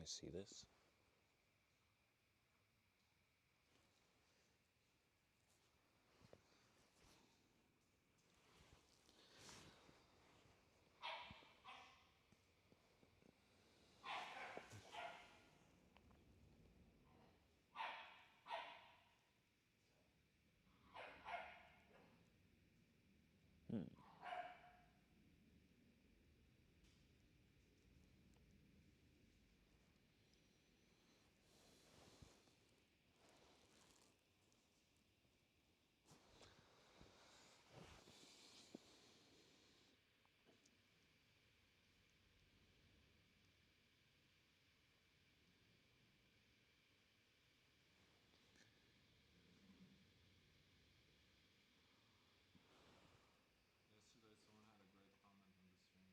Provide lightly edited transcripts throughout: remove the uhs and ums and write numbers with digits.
guys see this? Hmm. Yesterday, someone had a great comment on the stream.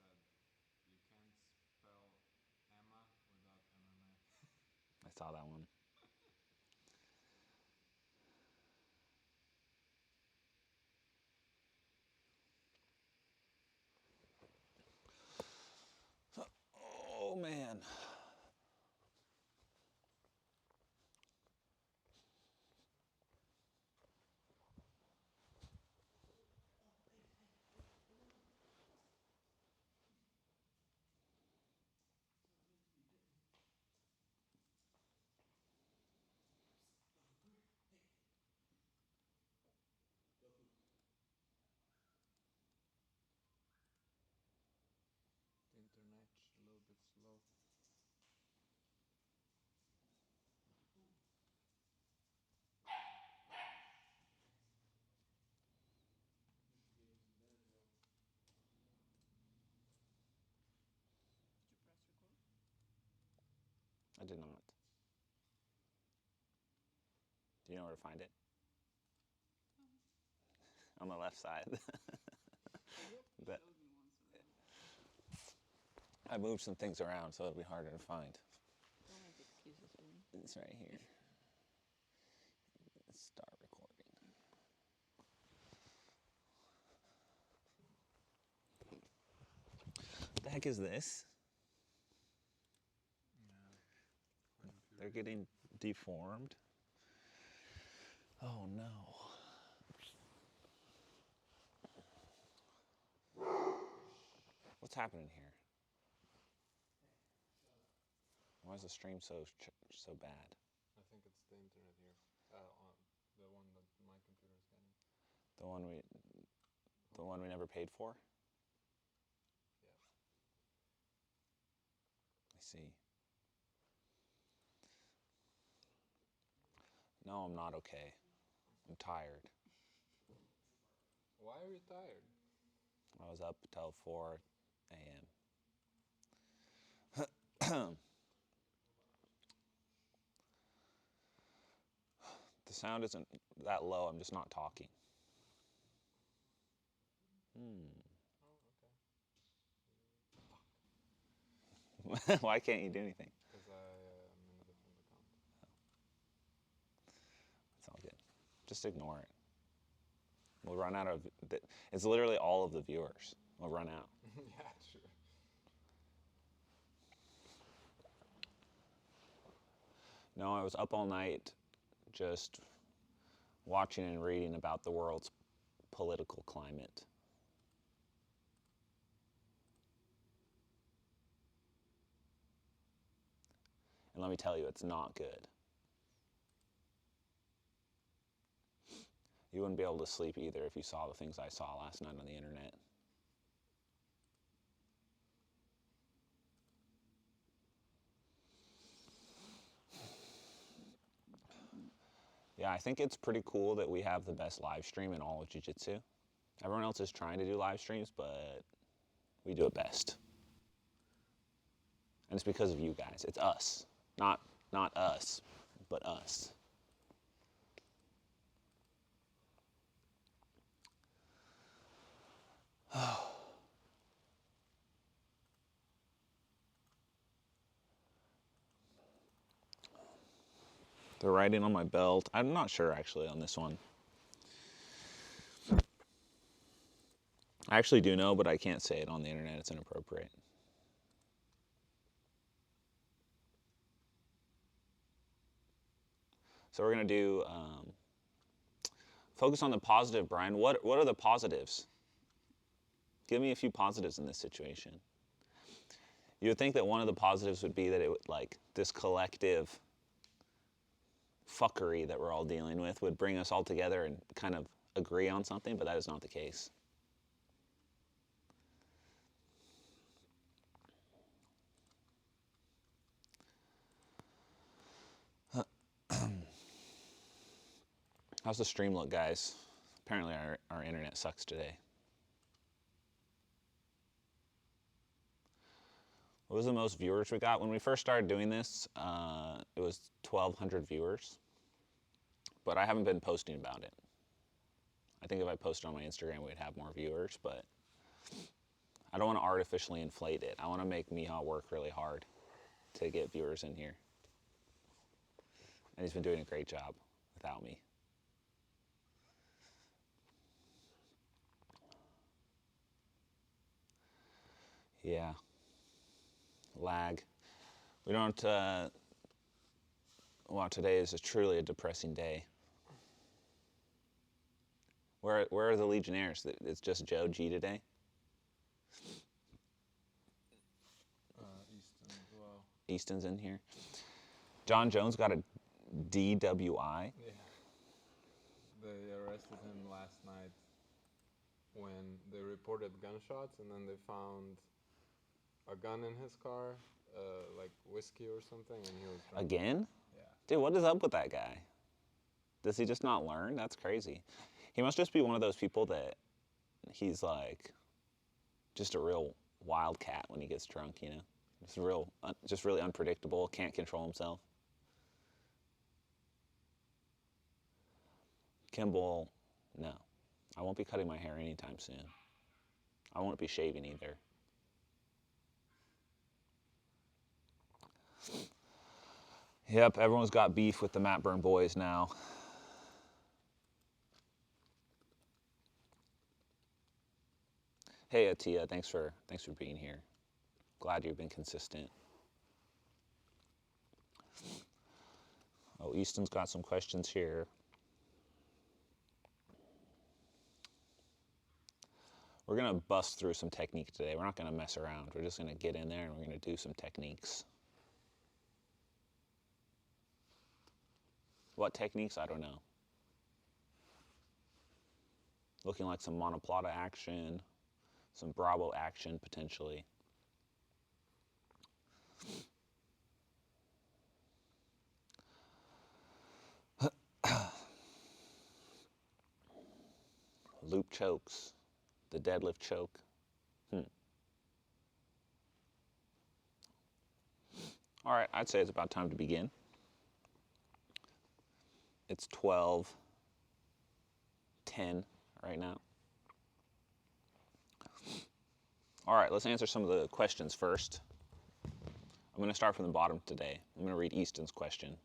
Said, you can't spell Emma without MMA. I saw that one. Oh man. The internet a little bit slow. Did you press record? I did not. Do you know where to find it? On the left side. You But showed me once already. I moved some things around so it'll be harder to find. Don't make excuses for me. It's right here. Let's start recording. What the heck is this? Yeah. They're getting deformed. Oh no. What's happening here? Why is the stream so bad? I think it's the internet here. On the one that my computer is getting. The one we never paid for? Yeah. I see. No, I'm not okay. I'm tired. Why are you tired? I was up till 4 a.m. The sound isn't that low, I'm just not talking. Oh, okay. Why can't you do anything? Because I am in a different account. It's all good. Just ignore it. We'll run out of... It's literally all of the viewers. We'll run out. Yeah, sure. No, I was up all night just watching and reading about the world's political climate. And let me tell you, it's not good. You wouldn't be able to sleep either if you saw the things I saw last night on the internet. Yeah, I think it's pretty cool that we have the best live stream in all of jiu-jitsu. Everyone else is trying to do live streams, but we do it best. And it's because of you guys. It's us. Not us, but us. The writing on my belt. I'm not sure actually on this one. I actually do know, but I can't say it on the internet. It's inappropriate. So we're gonna do focus on the positive, Brian. What are the positives? Give me a few positives in this situation. You would think that one of the positives would be that it would, like, this collective fuckery that we're all dealing with would bring us all together and kind of agree on something, but that is not the case. How's the stream look, guys? Apparently our internet sucks today. What was the most viewers we got? When we first started doing this, it was 1,200 viewers. But I haven't been posting about it. I think if I posted on my Instagram, we'd have more viewers, but I don't want to artificially inflate it. I want to make Miha work really hard to get viewers in here. And he's been doing a great job without me. Yeah. Lag. We don't, well, today is truly a depressing day. Where are the Legionnaires? It's just Joe G today? Easton as well. Easton's in here. John Jones got a DWI. Yeah. They arrested him last night when they reported gunshots, and then they found a gun in his car, like whiskey or something, and he was drunk. Again? Yeah. Dude, what is up with that guy? Does he just not learn? That's crazy. He must just be one of those people that he's like just a real wildcat when he gets drunk, you know? Just really unpredictable, can't control himself. Kimball, no. I won't be cutting my hair anytime soon. I won't be shaving either. Yep, everyone's got beef with the Matt Byrne boys now. Hey, Atia, thanks for being here. Glad you've been consistent. Oh, Easton's got some questions here. We're gonna bust through some technique today. We're not gonna mess around. We're just gonna get in there and we're gonna do some techniques. What techniques? I don't know. Looking like some monoplata action, some Bravo action potentially. Loop chokes, the deadlift choke. All right, I'd say it's about time to begin. It's 12:10 right now. All right, let's answer some of the questions first. I'm going to start from the bottom today. I'm going to read Easton's question.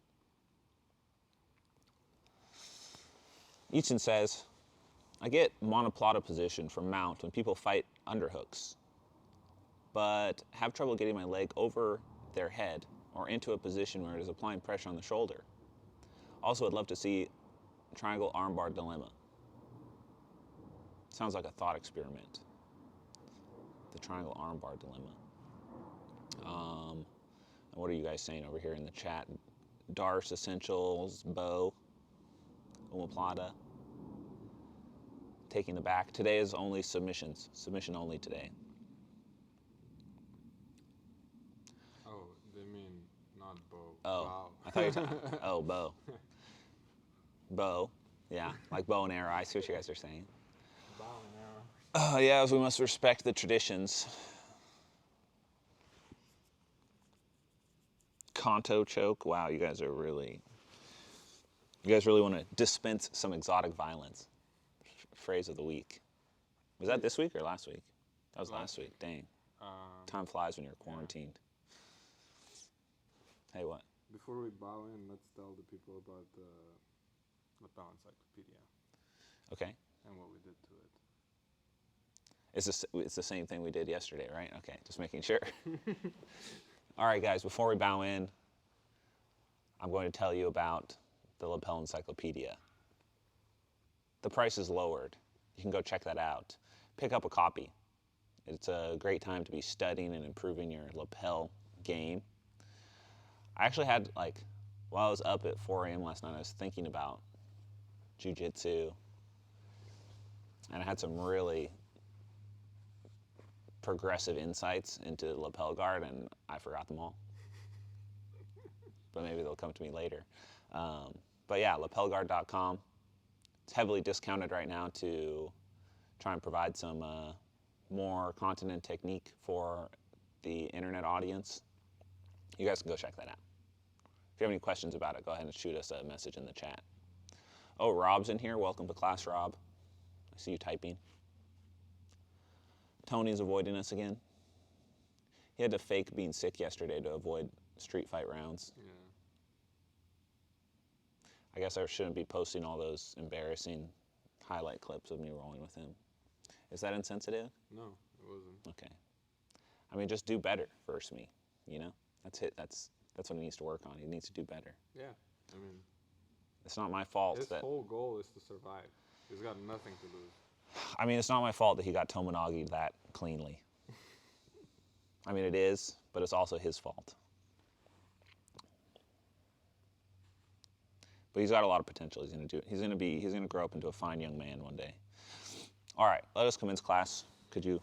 Easton says, I get monoplata position from mount when people fight underhooks, but have trouble getting my leg over their head or into a position where it is applying pressure on the shoulder. Also, I'd love to see triangle armbar dilemma. Sounds like a thought experiment. The triangle armbar dilemma. And what are you guys saying over here in the chat? Darce Essentials, Bo, Omoplata. Taking the back. Today is only submissions. Submission only today. Oh, they mean not bow. Oh, Bow. I thought you were talking. Oh, bow. Bow. Yeah, like bow and arrow. I see what you guys are saying. Bow and arrow. Yeah, as we must respect the traditions. Kanto choke. Wow, you guys really want to dispense some exotic violence. Phrase of the week. Was that this week or last week? That was last week. Dang. Time flies when you're quarantined. Hey, what? Before we bow in, let's tell the people about the Lapel Encyclopedia Okay. and what we did to it. It's the same thing we did yesterday, right? Okay, just making sure. All right, guys, before we bow in, I'm going to tell you about the Lapel Encyclopedia. The price is lowered. You can go check that out. Pick up a copy. It's a great time to be studying and improving your lapel game. I actually had, like, while I was up at 4 a.m. last night, I was thinking about jiu-jitsu, and I had some really progressive insights into lapel guard, and I forgot them all. But maybe they'll come to me later. But yeah, lapelguard.com. It's heavily discounted right now to try and provide some more content and technique for the internet audience. You guys can go check that out. If you have any questions about it, go ahead and shoot us a message in the chat. Oh, Rob's in here. Welcome to class, Rob. I see you typing. Tony's avoiding us again. He had to fake being sick yesterday to avoid street fight rounds. Yeah. I guess I shouldn't be posting all those embarrassing highlight clips of me rolling with him. Is that insensitive? No, it wasn't. Okay. I mean, just do better versus me, you know? That's it. That's what he needs to work on. He needs to do better. Yeah. I mean, It's not my fault his that... whole goal is to survive. He's got nothing to lose. I mean, it's not my fault that he got Tomonagi'd that cleanly. I mean, it is, but it's also his fault. But he's got a lot of potential. He's going to do it. He's going to grow up into a fine young man one day. All right, let us commence class. Could you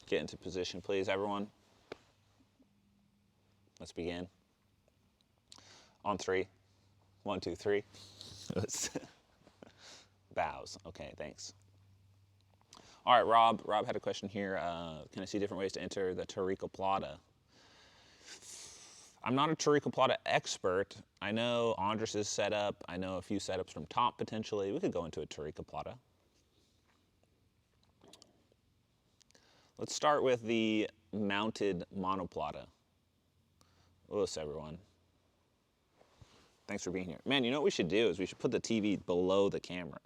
get into position, please, everyone? Let's begin. On 3. 1, 2, 3. Bows. Okay, thanks. All right, Rob. Rob had a question here. Can I see different ways to enter the Tarico Plata? I'm not a Tarico Plata expert. I know Andres' setup. I know a few setups from Top potentially. We could go into a Tarico Plata. Let's start with the mounted monoplata. What's everyone? Thanks for being here. Man, you know what we should do is we should put the TV below the camera.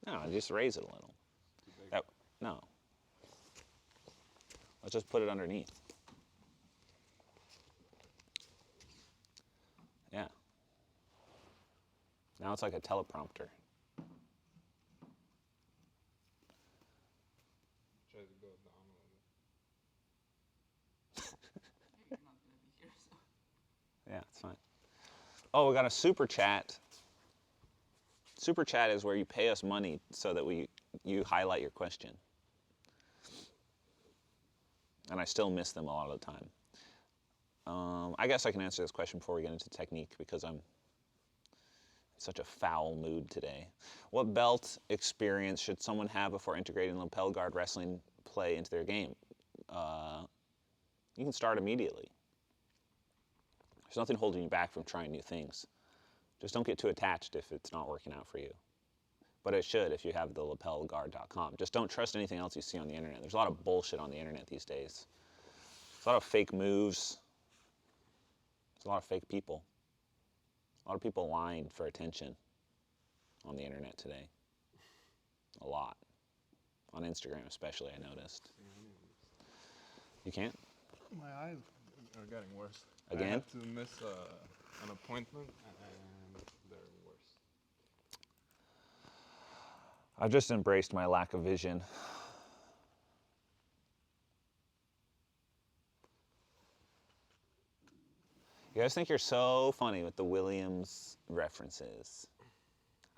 No, just raise it a little. No. Let's just put it underneath. Yeah. Now it's like a teleprompter. Try to go down a little You're not gonna be here, so. Yeah, it's fine. Oh, we got a super chat. Super chat is where you pay us money so that you highlight your question. And I still miss them a lot of the time. I guess I can answer this question before we get into technique because I'm in such a foul mood today. What belt experience should someone have before integrating lapel guard wrestling play into their game? You can start immediately. There's nothing holding you back from trying new things. Just don't get too attached if it's not working out for you. But it should if you have the lapelguard.com. Just don't trust anything else you see on the internet. There's a lot of bullshit on the internet these days. There's a lot of fake moves. There's a lot of fake people. A lot of people lying for attention on the internet today. A lot. On Instagram especially, I noticed. You can't? bit. My eyes are getting worse. Again? I had to miss an appointment and they're worse. I've just embraced my lack of vision. You guys think you're so funny with the Williams references.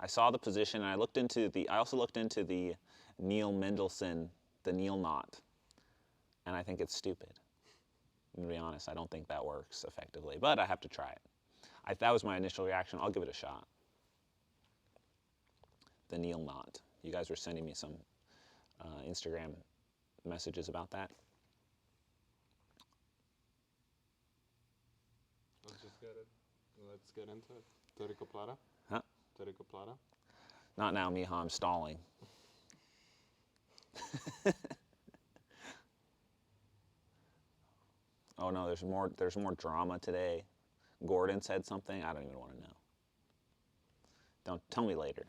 I saw the position and I also looked into the Neil Mendelsohn, the Neil knot. And I think it's stupid. I'm gonna be honest, I don't think that works effectively, but I have to try it. That was my initial reaction. I'll give it a shot. The Neil knot. You guys were sending me some Instagram messages about that. Let's get into it. Tarico Plata? Huh? Tarico Plata? Not now, Miha, I'm stalling. Oh no, there's more drama today. Gordon said something, I don't even want to know. Don't tell me later.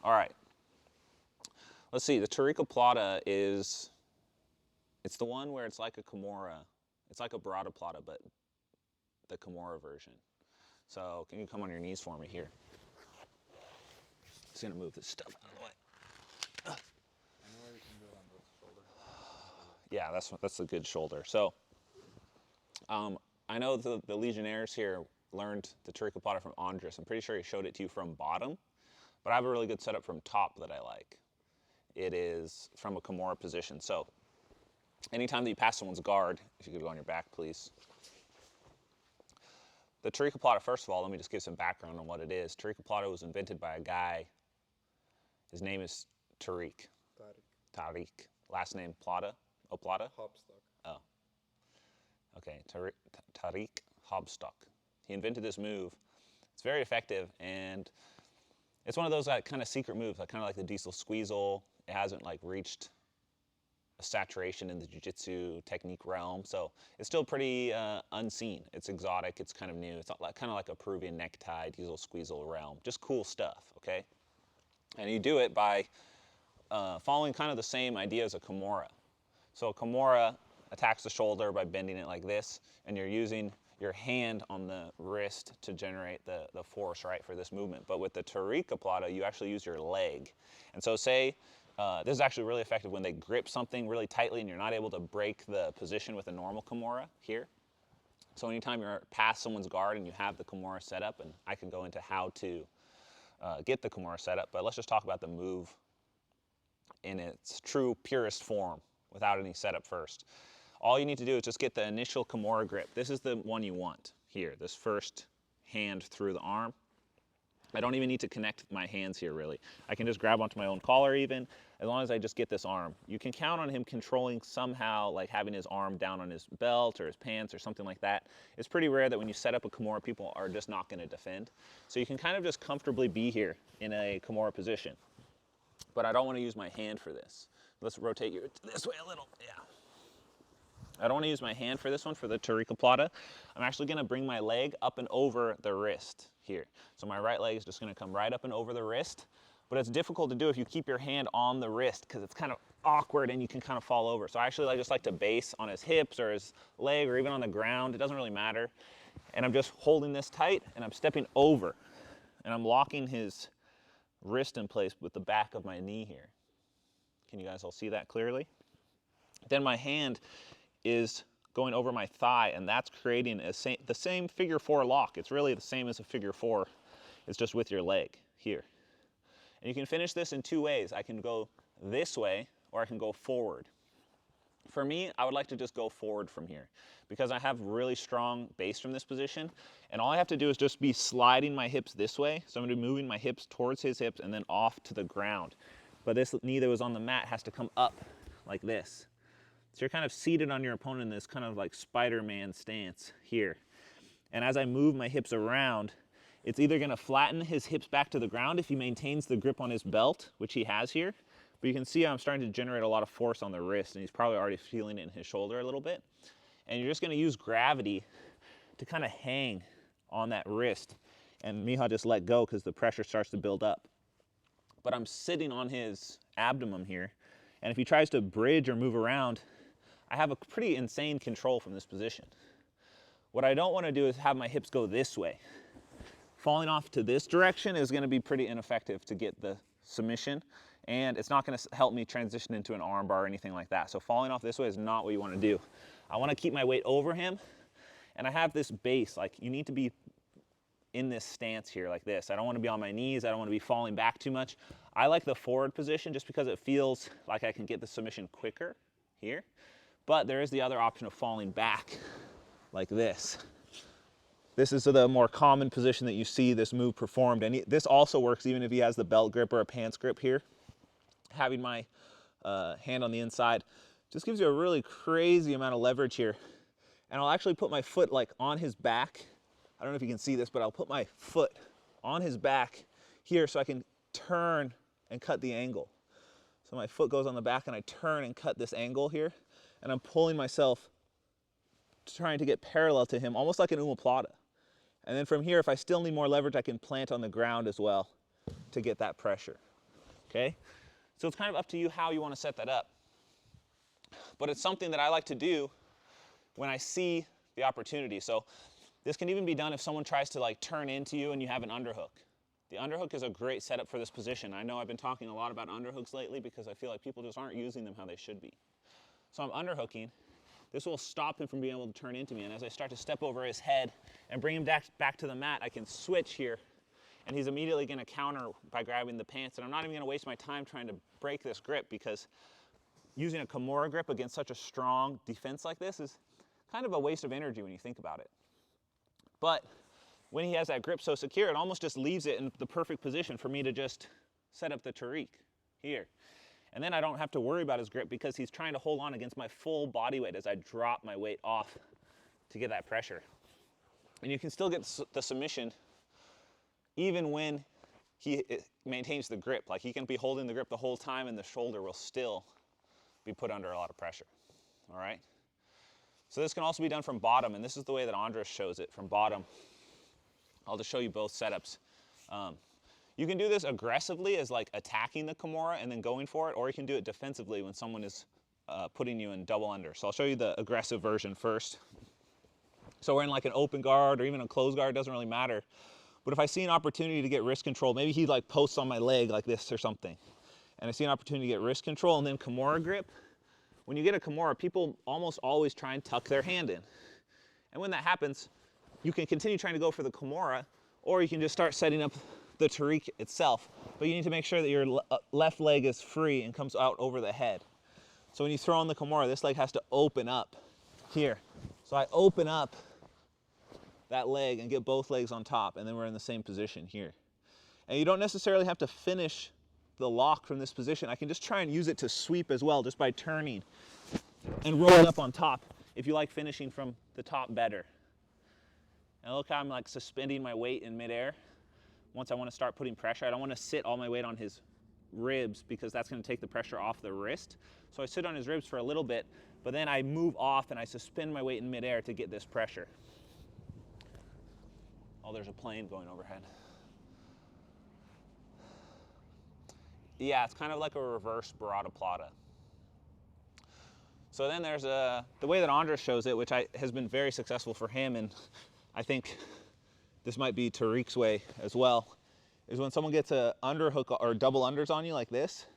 All right. Let's see, the Tarico Plata it's the one where it's like a Kimura. It's like a Barada Plata, but the Kimura version. So can you come on your knees for me here? Just gonna move this stuff out of the way. I know where you can do it on the shoulder. Yeah, that's a good shoulder. So I know the Legionnaires here learned the Tariqa Plata from Andres. I'm pretty sure he showed it to you from bottom, but I have a really good setup from top that I like. It is from a Kimura position. So anytime that you pass someone's guard, if you could go on your back, please. The Tariqa Plata, first of all, let me just give some background on what it is. Tariqa Plata was invented by a guy. His name is Tariq. Tariq. Last name Plata. Oh, Plata? Hopstock. Oh. Okay, Tariq Hobstock. He invented this move. It's very effective, and it's one of those kind of secret moves, kind of like the Diesel Squeezle. It hasn't like reached a saturation in the jiu-jitsu technique realm, so it's still pretty unseen. It's exotic, it's kind of new. It's kind of like a Peruvian necktie, Diesel Squeezle realm. Just cool stuff, okay? And you do it by following kind of the same idea as a Kimura. So a Kimura attacks the shoulder by bending it like this, and you're using your hand on the wrist to generate the force, right, for this movement. But with the Tariqa Plata, you actually use your leg. And so say, this is actually really effective when they grip something really tightly and you're not able to break the position with a normal Kimura here. So anytime you're past someone's guard and you have the Kimura set up, and I can go into how to get the Kimura set up, but let's just talk about the move in its true purest form without any setup first. All you need to do is just get the initial Kimura grip. This is the one you want here, this first hand through the arm. I don't even need to connect my hands here, really. I can just grab onto my own collar even, as long as I just get this arm. You can count on him controlling somehow, like having his arm down on his belt or his pants or something like that. It's pretty rare that when you set up a Kimura, people are just not going to defend. So you can kind of just comfortably be here in a Kimura position. But I don't want to use my hand for this. Let's rotate you this way a little, yeah. I don't want to use my hand for this one, for the Tariqa Plata. I'm actually going to bring my leg up and over the wrist here. So my right leg is just going to come right up and over the wrist. But it's difficult to do if you keep your hand on the wrist because it's kind of awkward and you can kind of fall over. So I actually just like to base on his hips or his leg or even on the ground. It doesn't really matter. And I'm just holding this tight and I'm stepping over. And I'm locking his wrist in place with the back of my knee here. Can you guys all see that clearly? Then my hand is going over my thigh, and that's creating the same figure four lock. It's really the same as a figure four. It's just with your leg here. And you can finish this in two ways. I can go this way, or I can go forward. For me, I would like to just go forward from here because I have really strong base from this position, and all I have to do is just be sliding my hips this way. So I'm going to be moving my hips towards his hips and then off to the ground. But this knee that was on the mat has to come up like this. So you're kind of seated on your opponent in this kind of like Spider-Man stance here. And as I move my hips around, it's either going to flatten his hips back to the ground if he maintains the grip on his belt, which he has here. But you can see I'm starting to generate a lot of force on the wrist, and he's probably already feeling it in his shoulder a little bit. And you're just going to use gravity to kind of hang on that wrist. And Miha just let go because the pressure starts to build up. But I'm sitting on his abdomen here. And if he tries to bridge or move around, I have a pretty insane control from this position. What I don't want to do is have my hips go this way. Falling off to this direction is going to be pretty ineffective to get the submission, and it's not going to help me transition into an arm bar or anything like that. So falling off this way is not what you want to do. I want to keep my weight over him, and I have this base. Like, you need to be in this stance here like this. I don't want to be on my knees. I don't want to be falling back too much. I like the forward position just because it feels like I can get the submission quicker here. But there is the other option of falling back like this. This is the more common position that you see this move performed. And this also works even if he has the belt grip or a pants grip here. Having my hand on the inside just gives you a really crazy amount of leverage here. And I'll actually put my foot like on his back. I don't know if you can see this, but I'll put my foot on his back here so I can turn and cut the angle. So my foot goes on the back and I turn and cut this angle here. And I'm pulling myself, trying to get parallel to him, almost like an omoplata. And then from here, if I still need more leverage, I can plant on the ground as well to get that pressure, okay? So it's kind of up to you how you want to set that up. But it's something that I like to do when I see the opportunity. So This can even be done if someone tries to like turn into you and you have an underhook. The underhook is a great setup for this position. I know I've been talking a lot about underhooks lately because I feel like people just aren't using them how they should be. So I'm underhooking. This will stop him from being able to turn into me. And as I start to step over his head and bring him back to the mat, I can switch here. And he's immediately going to counter by grabbing the pants. And I'm not even going to waste my time trying to break this grip, because using a Kimura grip against such a strong defense like this is kind of a waste of energy when you think about it. But when he has that grip so secure, it almost just leaves it in the perfect position for me to just set up the Tariq here. And then I don't have to worry about his grip because he's trying to hold on against my full body weight as I drop my weight off to get that pressure. And you can still get the submission even when he maintains the grip. Like, he can be holding the grip the whole time and the shoulder will still be put under a lot of pressure, all right? So this can also be done from bottom, and this is the way that Andres shows it, from bottom. I'll just show you both setups. You can do this aggressively as like attacking the Kimura and then going for it, or you can do it defensively when someone is putting you in double under. So I'll show you the aggressive version first. So we're in like an open guard or even a closed guard, doesn't really matter. But if I see an opportunity to get wrist control, maybe he like posts on my leg like this or something, and I see an opportunity to get wrist control and then Kimura grip. When you get a Kimura, people almost always try and tuck their hand in. And when that happens, you can continue trying to go for the Kimura, or you can just start setting up the Tariq itself. But you need to make sure that your left leg is free and comes out over the head. So when you throw in the Kimura, this leg has to open up here. So I open up that leg and get both legs on top, and then we're in the same position here. And you don't necessarily have to finish the lock from this position. I can just try and use it to sweep as well, just by turning and rolling up on top, if you like finishing from the top better. And look how I'm like suspending my weight in midair. Once I want to start putting pressure, I don't want to sit all my weight on his ribs because that's going to take the pressure off the wrist. So I sit on his ribs for a little bit, but then I move off and I suspend my weight in midair to get this pressure. Oh, there's a plane going overhead. Yeah, it's kind of like a reverse Barada Plata. So then there's the way that Andres shows it, which has been very successful for him, and I think this might be Tariq's way as well, is when someone gets a underhook or double unders on you like this,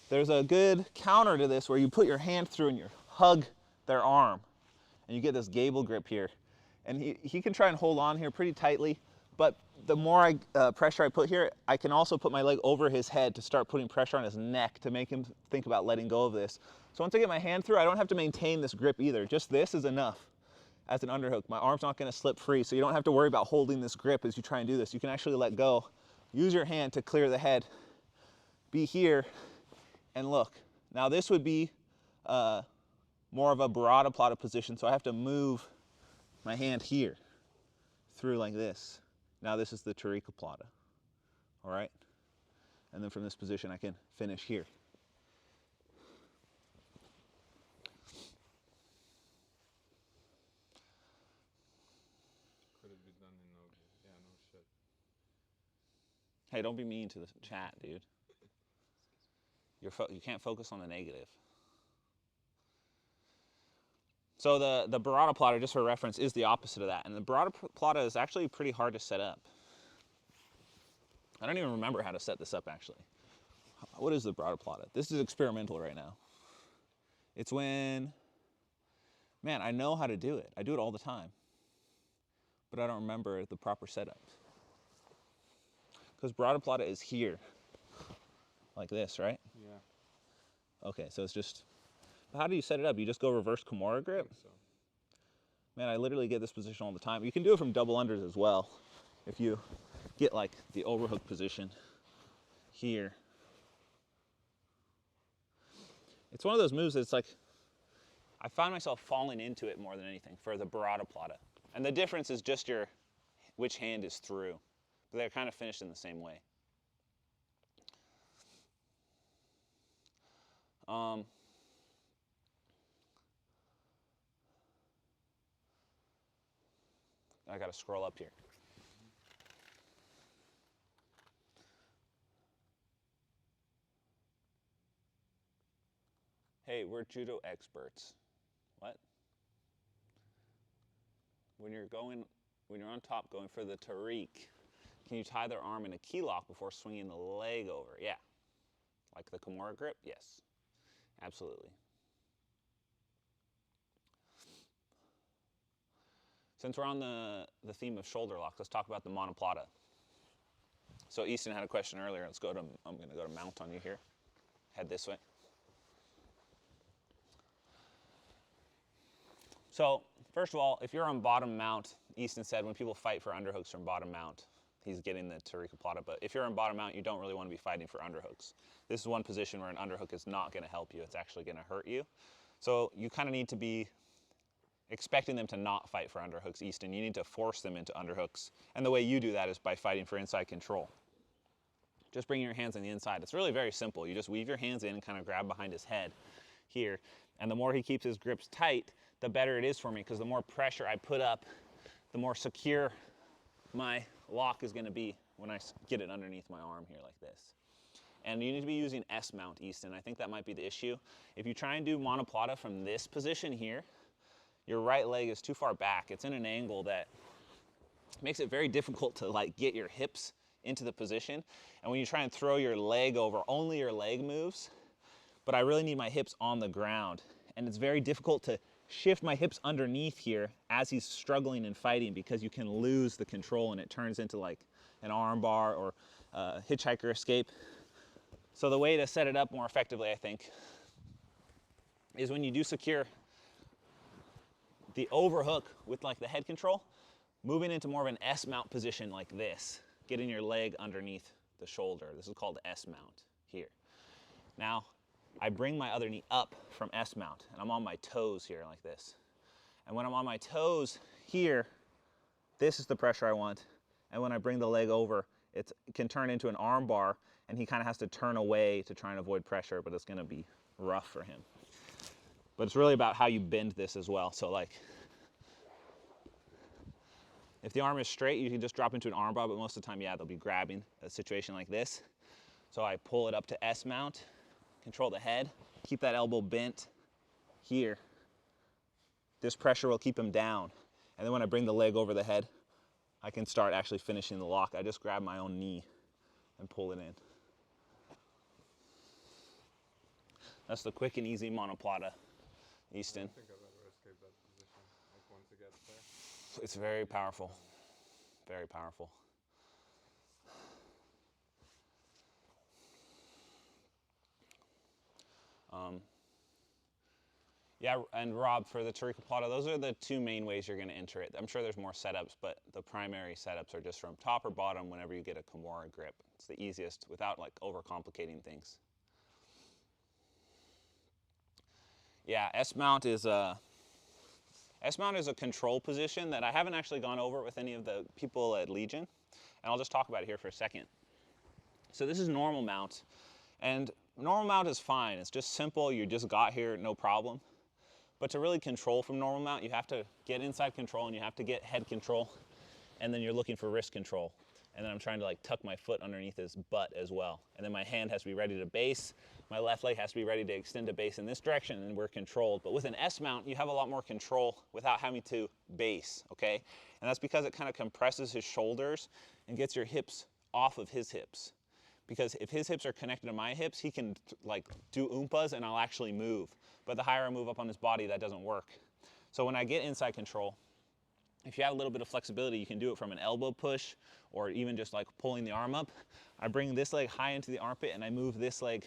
there's a good counter to this where you put your hand through and you hug their arm, and you get this gable grip here. And he can try and hold on here pretty tightly, but the more pressure I put here, I can also put my leg over his head to start putting pressure on his neck to make him think about letting go of this. So once I get my hand through, I don't have to maintain this grip either. Just this is enough as an underhook. My arm's not going to slip free, so you don't have to worry about holding this grip as you try and do this. You can actually let go. Use your hand to clear the head. Be here and look. Now this would be more of a Barada Plata position, so I have to move my hand here through like this. Now this is the Tariqa Plata, all right? And then from this position I can finish here. Could it be done in no? Yeah, no shit. Hey, don't be mean to the chat, dude. You can't focus on the negative. So the Barada Plata, just for reference, is the opposite of that. And the Barada Plata is actually pretty hard to set up. I don't even remember how to set this up, actually. What is the Barada Plata? This is experimental right now. It's when, man, I know how to do it. I do it all the time. But I don't remember the proper setup. Because Barada Plata is here. Like this, right? Yeah. Okay, so it's just, how do you set it up? You just go reverse Kimura grip? So. Man, I literally get this position all the time. You can do it from double unders as well. If you get like the overhook position here. It's one of those moves that's like, I find myself falling into it more than anything for the Barada Plata. And the difference is just which hand is through. But they're kind of finished in the same way. I gotta scroll up here. Hey, we're judo experts. What? When you're going when you're on top going for the Tariq, can you tie their arm in a key lock before swinging the leg over? Yeah. Like the Kimura grip? Yes. Absolutely. Since we're on the theme of shoulder locks, let's talk about the monoplata. So Easton had a question earlier. I'm going to go to mount on you here. Head this way. So first of all, if you're on bottom mount, Easton said when people fight for underhooks from bottom mount, he's getting the Tariqa Plata. But if you're on bottom mount, you don't really want to be fighting for underhooks. This is one position where an underhook is not going to help you. It's actually going to hurt you. So you kind of need to be expecting them to not fight for underhooks, Easton. You need to force them into underhooks. And the way you do that is by fighting for inside control. Just bring your hands on the inside. It's really very simple. You just weave your hands in and kind of grab behind his head here. And the more he keeps his grips tight, the better it is for me, because the more pressure I put up, the more secure my lock is going to be when I get it underneath my arm here like this. And you need to be using S-mount, Easton. I think that might be the issue. If you try and do monoplata from this position here, your right leg is too far back. It's in an angle that makes it very difficult to like get your hips into the position. And when you try and throw your leg over, only your leg moves, but I really need my hips on the ground. And it's very difficult to shift my hips underneath here as he's struggling and fighting, because you can lose the control and it turns into like an arm bar or a hitchhiker escape. So the way to set it up more effectively, I think, is when you do secure the overhook with like the head control, moving into more of an S-mount position like this, getting your leg underneath the shoulder. This is called S-mount here. Now, I bring my other knee up from S-mount, and I'm on my toes here like this. And when I'm on my toes here, this is the pressure I want. And when I bring the leg over, it can turn into an arm bar, and he kind of has to turn away to try and avoid pressure, but it's going to be rough for him. But it's really about how you bend this as well. So like, if the arm is straight, you can just drop into an arm bar, but most of the time, yeah, they'll be grabbing a situation like this. So I pull it up to S-mount, control the head, keep that elbow bent here. This pressure will keep him down. And then when I bring the leg over the head, I can start actually finishing the lock. I just grab my own knee and pull it in. That's the quick and easy monoplata, Easton. I don't think I've ever escaped that position, like once it gets there. It's very powerful, very powerful. Yeah, and Rob, for the Tariqa Plata, those are the two main ways you're going to enter it. I'm sure there's more setups, but the primary setups are just from top or bottom whenever you get a Kimura grip. It's the easiest without like overcomplicating things. Yeah, S-mount is a control position that I haven't actually gone over with any of the people at Legion, and I'll just talk about it here for a second. So this is normal mount, and normal mount is fine. It's just simple. You just got here, no problem. But to really control from normal mount, you have to get inside control and you have to get head control, and then you're looking for wrist control. And then I'm trying to like tuck my foot underneath his butt as well. And then my hand has to be ready to base. My left leg has to be ready to extend to base in this direction, and we're controlled. But with an S-mount, you have a lot more control without having to base, okay? And that's because it kind of compresses his shoulders and gets your hips off of his hips. Because if his hips are connected to my hips, he can like do oompas and I'll actually move. But the higher I move up on his body, that doesn't work. So when I get inside control, if you have a little bit of flexibility, you can do it from an elbow push or even just like pulling the arm up. I bring this leg high into the armpit and I move this leg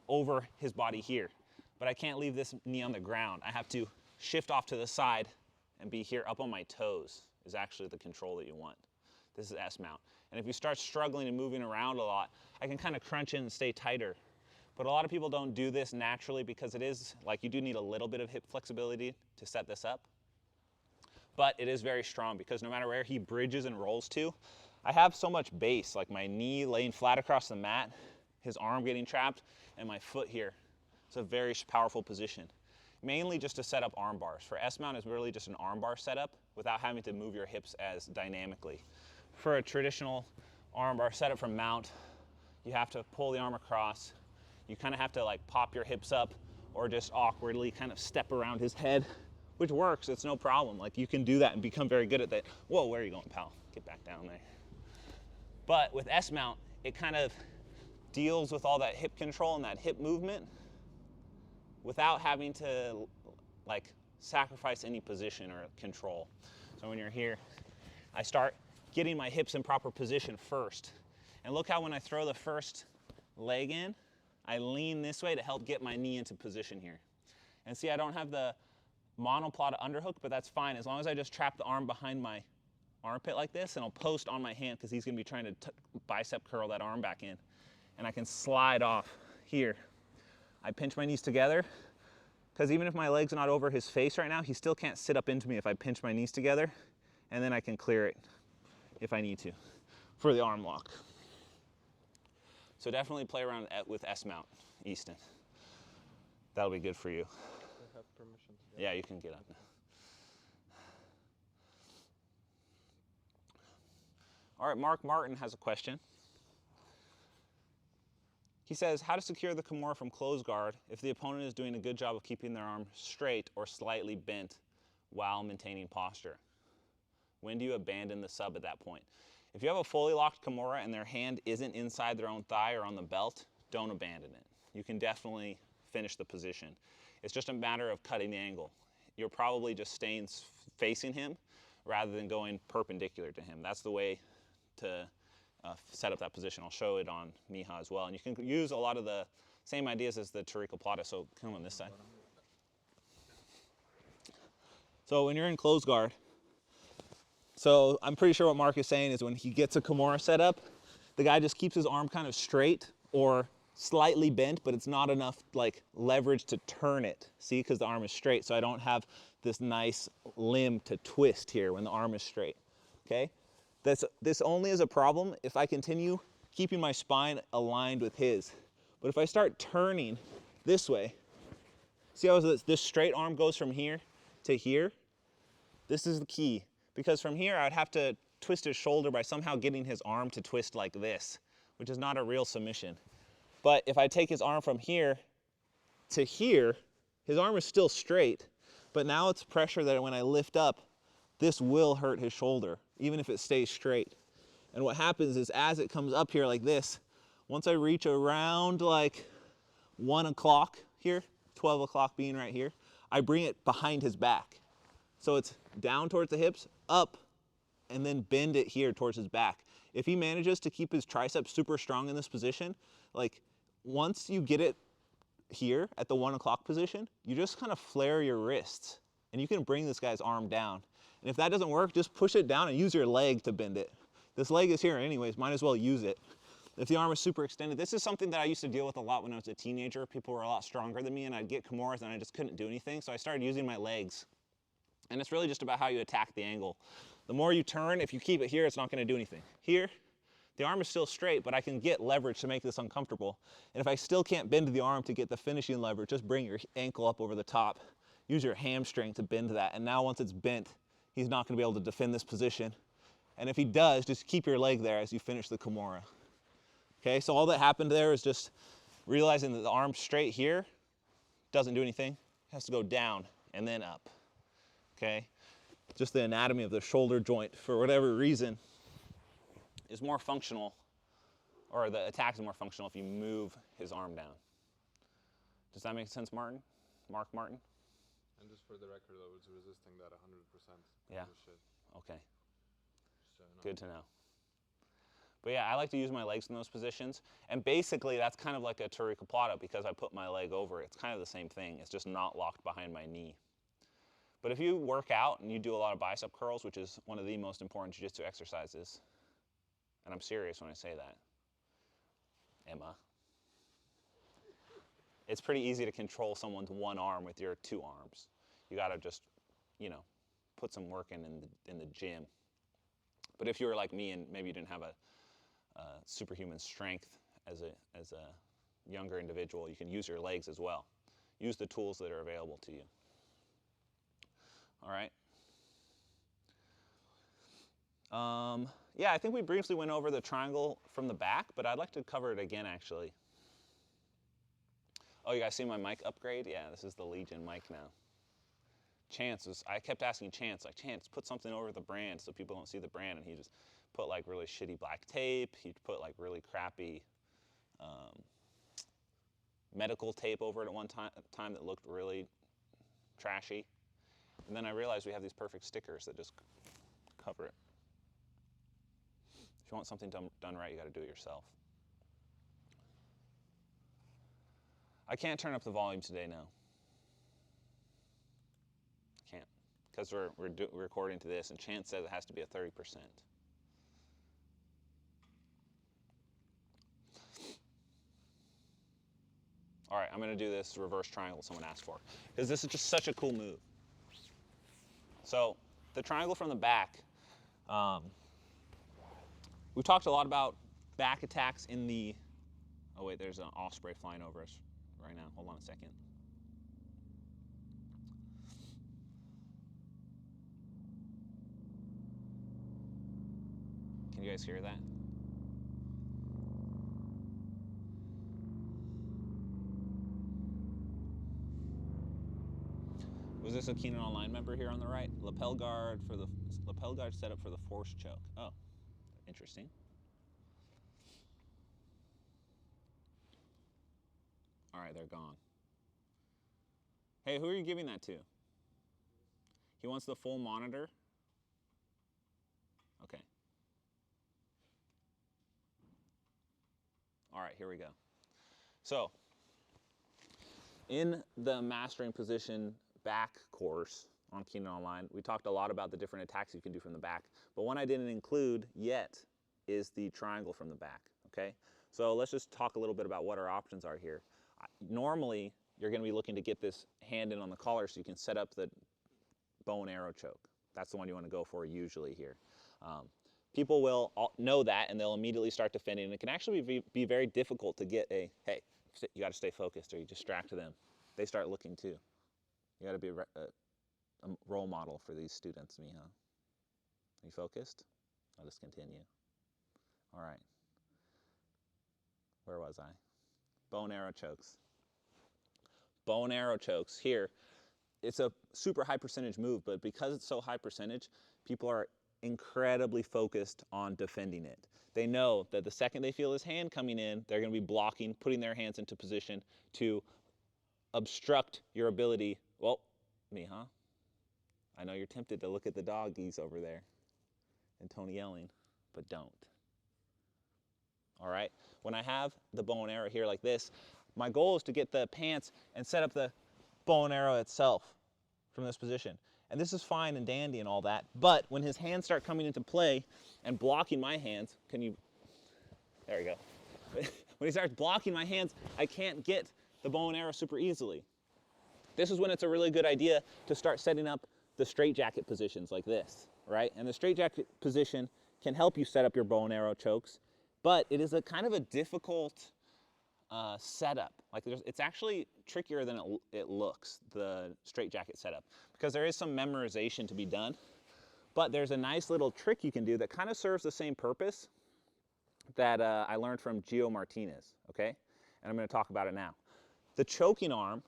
over his body here. But I can't leave this knee on the ground. I have to shift off to the side and be here up on my toes is actually the control that you want. This is S-mount. And if you start struggling and moving around a lot, I can kind of crunch in and stay tighter. But a lot of people don't do this naturally because it is, like, you do need a little bit of hip flexibility to set this up. But it is very strong because no matter where he bridges and rolls to, I have so much base, like my knee laying flat across the mat, his arm getting trapped, and my foot here. It's a very powerful position. Mainly just to set up arm bars. For S-mount, it's really just an arm bar setup without having to move your hips as dynamically. For a traditional arm bar setup from mount, you have to pull the arm across. You kind of have to like pop your hips up or just awkwardly kind of step around his head which works. It's no problem. Like, you can do that and become very good at that. Whoa, where are you going, pal? Get back down there. But with S-mount, it kind of deals with all that hip control and that hip movement without having to like sacrifice any position or control. So when you're here, I start getting my hips in proper position first. And look how when I throw the first leg in, I lean this way to help get my knee into position here. And see, I don't have the monoplot underhook, but that's fine as long as I just trap the arm behind my armpit like this, and I'll post on my hand because he's going to be trying to bicep curl that arm back in. And I can slide off here. I pinch my knees together because even if my leg's not over his face right now, he still can't sit up into me if I pinch my knees together, and then I can clear it if I need to for the arm lock. So definitely play around with S-mount, Easton. That'll be good for you. I have permission to Yeah, you can get up now. All right, Mark Martin has a question. He says, how to secure the Kimura from close guard if the opponent is doing a good job of keeping their arm straight or slightly bent while maintaining posture. When do you abandon the sub at that point? If you have a fully locked Kimura and their hand isn't inside their own thigh or on the belt, don't abandon it. You can definitely finish the position. It's just a matter of cutting the angle. You're probably just staying facing him rather than going perpendicular to him. That's the way to set up that position. I'll show it on Miha as well. And you can use a lot of the same ideas as the Tarico Plata, so come on this side. So when you're in close guard, so I'm pretty sure what Mark is saying is when he gets a Kimura set up, the guy just keeps his arm kind of straight or slightly bent, but it's not enough like leverage to turn it. See, because the arm is straight, so I don't have this nice limb to twist here when the arm is straight, okay? This only is a problem if I continue keeping my spine aligned with his. But if I start turning this way, see how this straight arm goes from here to here? This is the key, because from here I'd have to twist his shoulder by somehow getting his arm to twist like this, which is not a real submission. But if I take his arm from here to here, his arm is still straight, but now it's pressure that when I lift up, this will hurt his shoulder, even if it stays straight. And what happens is as it comes up here like this, once I reach around like 1 o'clock here, 12 o'clock being right here, I bring it behind his back. So it's down towards the hips, up, and then bend it here towards his back. If he manages to keep his triceps super strong in this position, like once you get it here at the 1 o'clock position, you just kind of flare your wrists and you can bring this guy's arm down. And if that doesn't work, just push it down and use your leg to bend it. This leg is here anyways, might as well use it. If the arm is super extended, this is something that I used to deal with a lot when I was a teenager. People were a lot stronger than me and I'd get Kimuras and I just couldn't do anything. So I started using my legs. And it's really just about how you attack the angle. The more you turn, if you keep it here, it's not gonna do anything. Here, the arm is still straight, but I can get leverage to make this uncomfortable. And if I still can't bend the arm to get the finishing leverage, just bring your ankle up over the top. Use your hamstring to bend that. And now once it's bent, he's not gonna be able to defend this position. And if he does, just keep your leg there as you finish the Kimura. Okay, so all that happened there is just realizing that the arm straight here doesn't do anything. It has to go down and then up. Okay, just the anatomy of the shoulder joint, for whatever reason, is more functional, or the attack is more functional if you move his arm down. Does that make sense, Martin? Mark Martin? And just for the record, I was resisting that 100%. Yeah. Shit. Okay, So, no. good to know. But yeah, I like to use my legs in those positions. And basically, that's kind of like a Tarico Plata because I put my leg over it. It's kind of the same thing. It's just not locked behind my knee. But if you work out and you do a lot of bicep curls, which is one of the most important jiu-jitsu exercises, and I'm serious when I say that, Emma, it's pretty easy to control someone's one arm with your two arms. You gotta just, you know, put some work in the gym. But if you were like me and maybe you didn't have a superhuman strength as a younger individual, you can use your legs as well. Use the tools that are available to you. All right. Yeah, I think we briefly went over the triangle from the back, but I'd like to cover it again, actually. Oh, you guys see my mic upgrade? Yeah, this is the Legion mic now. I kept asking Chance, like, Chance, put something over the brand so people don't see the brand, and he just put like really shitty black tape. He'd put like really crappy medical tape over it at one time that looked really trashy. And then I realized we have these perfect stickers that just cover it. If you want something done right, you got to do it yourself. I can't turn up the volume today, no. Can't, because we're recording to this, and Chance says it has to be a 30%. All right, I'm going to do this reverse triangle someone asked for, because this is just such a cool move. So the triangle from the back, we've talked a lot about back attacks in the, oh wait, there's an osprey flying over us right now. Hold on a second. Can you guys hear that? Was this a Keenan Online member here on the right? Lapel guard set up for the force choke. Oh, interesting. All right, they're gone. Hey, who are you giving that to? He wants the full monitor? Okay. All right, here we go. So, in the mastering position back course on Keenan Online, we talked a lot about the different attacks you can do from the back, but one I didn't include yet is the triangle from the back, okay? So let's just talk a little bit about what our options are here. Normally, you're going to be looking to get this hand in on the collar so you can set up the bow and arrow choke. That's the one you want to go for usually here. People will know that, and they'll immediately start defending, and it can actually be very difficult to get a, hey, you got to stay focused, or you distract them. They start looking too. You got to be a role model for these students, Miha. Are you focused? I'll just continue. All right. Where was I? Bow and arrow chokes. Bow and arrow chokes here. It's a super high percentage move, but because it's so high percentage, people are incredibly focused on defending it. They know that the second they feel his hand coming in, they're going to be blocking, putting their hands into position to obstruct your ability. Well, Miha, I know you're tempted to look at the doggies over there and Tony yelling, but don't. All right? When I have the bow and arrow here like this, my goal is to get the pants and set up the bow and arrow itself from this position. And this is fine and dandy and all that, but when his hands start coming into play and blocking my hands, there we go. When he starts blocking my hands, I can't get the bow and arrow super easily. This is when it's a really good idea to start setting up the straitjacket positions like this, right? And the straitjacket position can help you set up your bow and arrow chokes, but it is a kind of a difficult setup. Like it's actually trickier than it looks, the straitjacket setup, because there is some memorization to be done, but there's a nice little trick you can do that kind of serves the same purpose that I learned from Gio Martinez, okay? And I'm going to talk about it now. The choking arm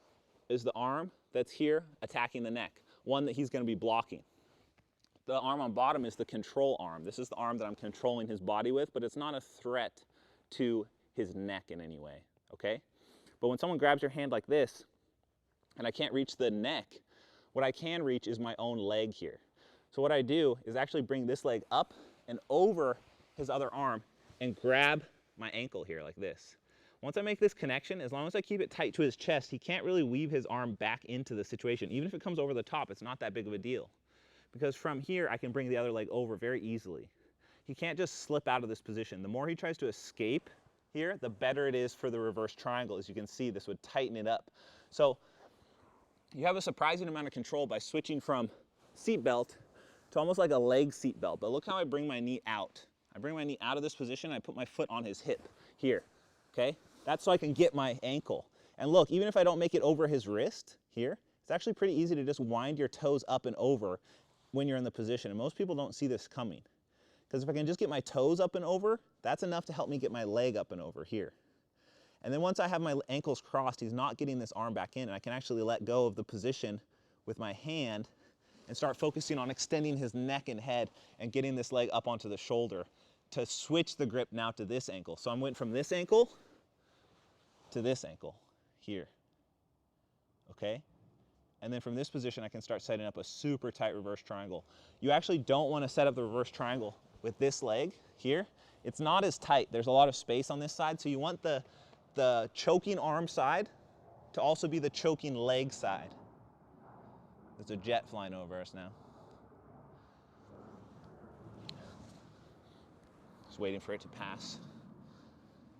is the arm that's here attacking the neck, one that he's going to be blocking. The arm on bottom is the control arm. This is the arm that I'm controlling his body with, but it's not a threat to his neck in any way, okay? But when someone grabs your hand like this, and I can't reach the neck, what I can reach is my own leg here. So what I do is actually bring this leg up and over his other arm and grab my ankle here like this. Once I make this connection, as long as I keep it tight to his chest, he can't really weave his arm back into the situation. Even if it comes over the top, it's not that big of a deal. Because from here, I can bring the other leg over very easily. He can't just slip out of this position. The more he tries to escape here, the better it is for the reverse triangle. As you can see, this would tighten it up. So you have a surprising amount of control by switching from seatbelt to almost like a leg seatbelt. But look how I bring my knee out. I bring my knee out of this position, I put my foot on his hip here, okay? That's so I can get my ankle. And look, even if I don't make it over his wrist here, it's actually pretty easy to just wind your toes up and over when you're in the position. And most people don't see this coming. Because if I can just get my toes up and over, that's enough to help me get my leg up and over here. And then once I have my ankles crossed, he's not getting this arm back in, and I can actually let go of the position with my hand and start focusing on extending his neck and head and getting this leg up onto the shoulder to switch the grip now to this ankle. So I went from this ankle to this ankle here, okay? And then from this position, I can start setting up a super tight reverse triangle. You actually don't want to set up the reverse triangle with this leg here. It's not as tight. There's a lot of space on this side, so you want the choking arm side to also be the choking leg side. There's a jet flying over us now. Just waiting for it to pass.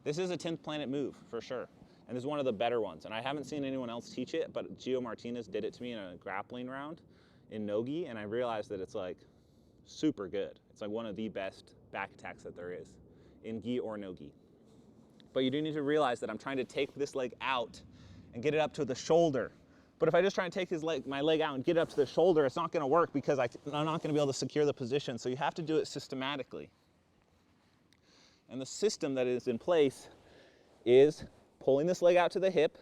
This is a 10th planet move, for sure. And this is one of the better ones. And I haven't seen anyone else teach it, but Gio Martinez did it to me in a grappling round in no-gi, and I realized that it's like super good. It's like one of the best back attacks that there is in gi or no-gi. But you do need to realize that I'm trying to take this leg out and get it up to the shoulder. But if I just try and take my leg out and get it up to the shoulder, it's not going to work because I'm not going to be able to secure the position. So you have to do it systematically. And the system that is in place is pulling this leg out to the hip,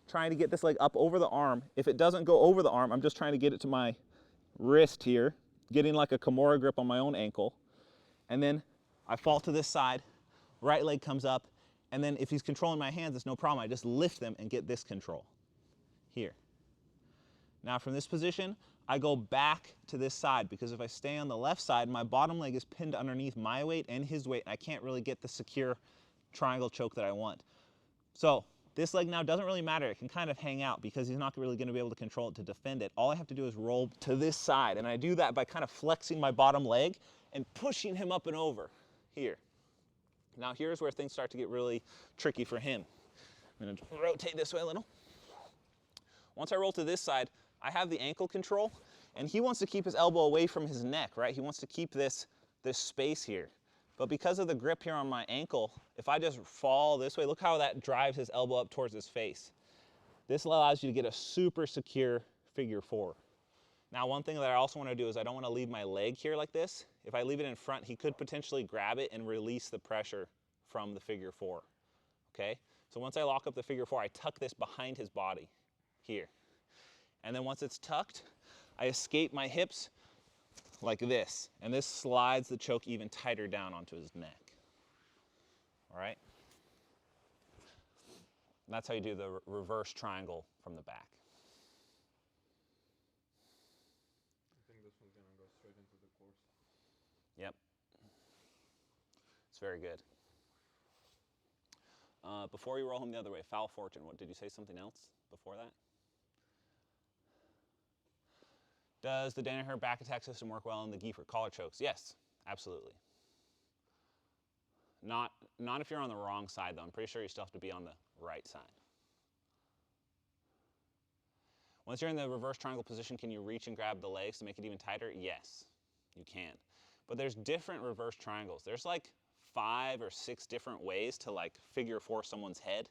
trying to get this leg up over the arm. If it doesn't go over the arm, I'm just trying to get it to my wrist here, getting like a Kimura grip on my own ankle. And then I fall to this side, right leg comes up, and then if he's controlling my hands, it's no problem. I just lift them and get this control here. Now from this position, I go back to this side because if I stay on the left side, my bottom leg is pinned underneath my weight and his weight, and I can't really get the secure triangle choke that I want. So this leg now doesn't really matter. It can kind of hang out because he's not really going to be able to control it to defend it. All I have to do is roll to this side, and I do that by kind of flexing my bottom leg and pushing him up and over here. Now here's where things start to get really tricky for him. I'm going to rotate this way a little. Once I roll to this side, I have the ankle control, and he wants to keep his elbow away from his neck, right? He wants to keep this space here. But because of the grip here on my ankle, if I just fall this way, look how that drives his elbow up towards his face. This allows you to get a super secure figure four. Now, one thing that I also want to do is I don't want to leave my leg here like this. If I leave it in front, he could potentially grab it and release the pressure from the figure four, okay? So once I lock up the figure four, I tuck this behind his body here. And then once it's tucked, I escape my hips like this. And this slides the choke even tighter down onto his neck. All right? And that's how you do the reverse triangle from the back. I think this one's going to go straight into the course. Yep. It's very good. Before you roll him the other way, foul fortune. What, did you say something else before that? Does the Danaher back attack system work well in the gi for collar chokes? Yes, absolutely. Not if you're on the wrong side, though. I'm pretty sure you still have to be on the right side. Once you're in the reverse triangle position, can you reach and grab the legs to make it even tighter? Yes, you can. But there's different reverse triangles. There's like 5 or 6 different ways to like figure four someone's head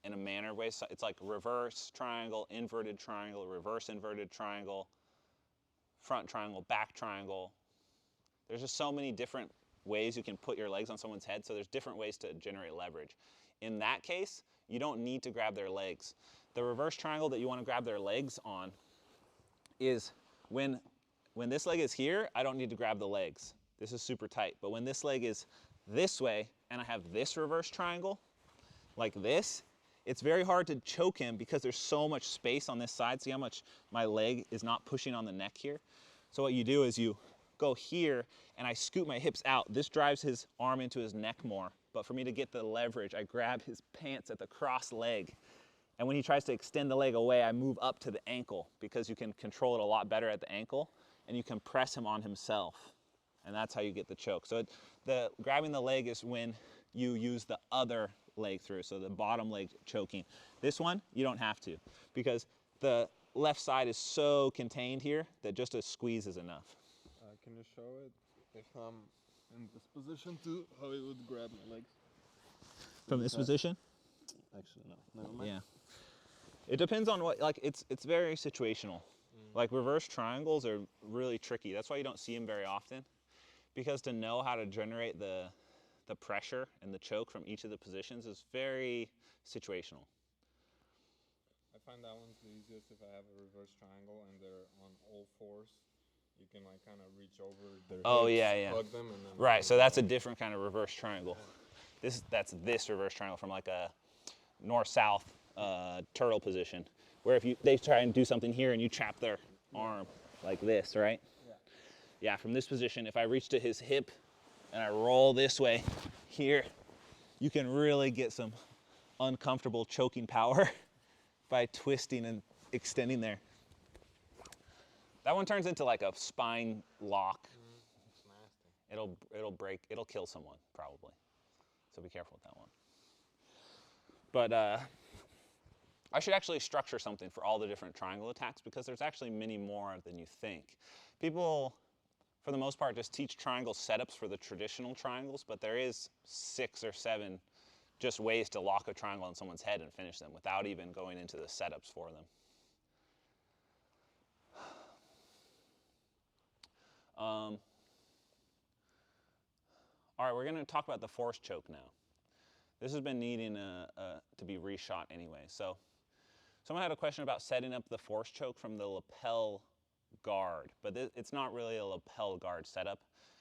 in a manner way. So it's like reverse triangle, inverted triangle, reverse inverted triangle, front triangle, back triangle. There's just so many different ways you can put your legs on someone's head, so there's different ways to generate leverage. In that case, you don't need to grab their legs. The reverse triangle that you want to grab their legs on is when this leg is here, I don't need to grab the legs. This is super tight. But when this leg is this way and I have this reverse triangle, like this, it's very hard to choke him because there's so much space on this side. See how much my leg is not pushing on the neck here? So what you do is you go here and I scoot my hips out. This drives his arm into his neck more. But for me to get the leverage, I grab his pants at the cross leg. And when he tries to extend the leg away, I move up to the ankle because you can control it a lot better at the ankle and you can press him on himself. And that's how you get the choke. So the grabbing the leg is when you use the other leg through, so the bottom leg choking. This one, you don't have to because the left side is so contained here that just a squeeze is enough. Can you show it if I'm in this position too, how it would grab my legs? From this position? Actually, no. Never mind. Yeah. It depends on what, like it's very situational. Like reverse triangles are really tricky. That's why you don't see them very often. Because to know how to generate the pressure and the choke from each of the positions is very situational. I find that one's the easiest if I have a reverse triangle and they're on all fours. You can like kind of reach over their Oh, hips, yeah, yeah. hug them, and then Right, so that's a different kind of reverse triangle. That's this reverse triangle from like a north-south turtle position, where if they try and do something here and you trap their arm like this, right? Yeah. Yeah, from this position, if I reach to his hip and I roll this way here, you can really get some uncomfortable choking power by twisting and extending there. That one turns into like a spine lock. It's nasty. It'll break, it'll kill someone probably. So be careful with that one. But I should actually structure something for all the different triangle attacks because there's actually many more than you think. People, for the most part, just teach triangle setups for the traditional triangles, but there is 6 or 7 just ways to lock a triangle on someone's head and finish them without even going into the setups for them. All right, we're going to talk about the force choke now. This has been needing to be reshot anyway. So someone had a question about setting up the force choke from the lapel guard, but it's not really a lapel guard setup.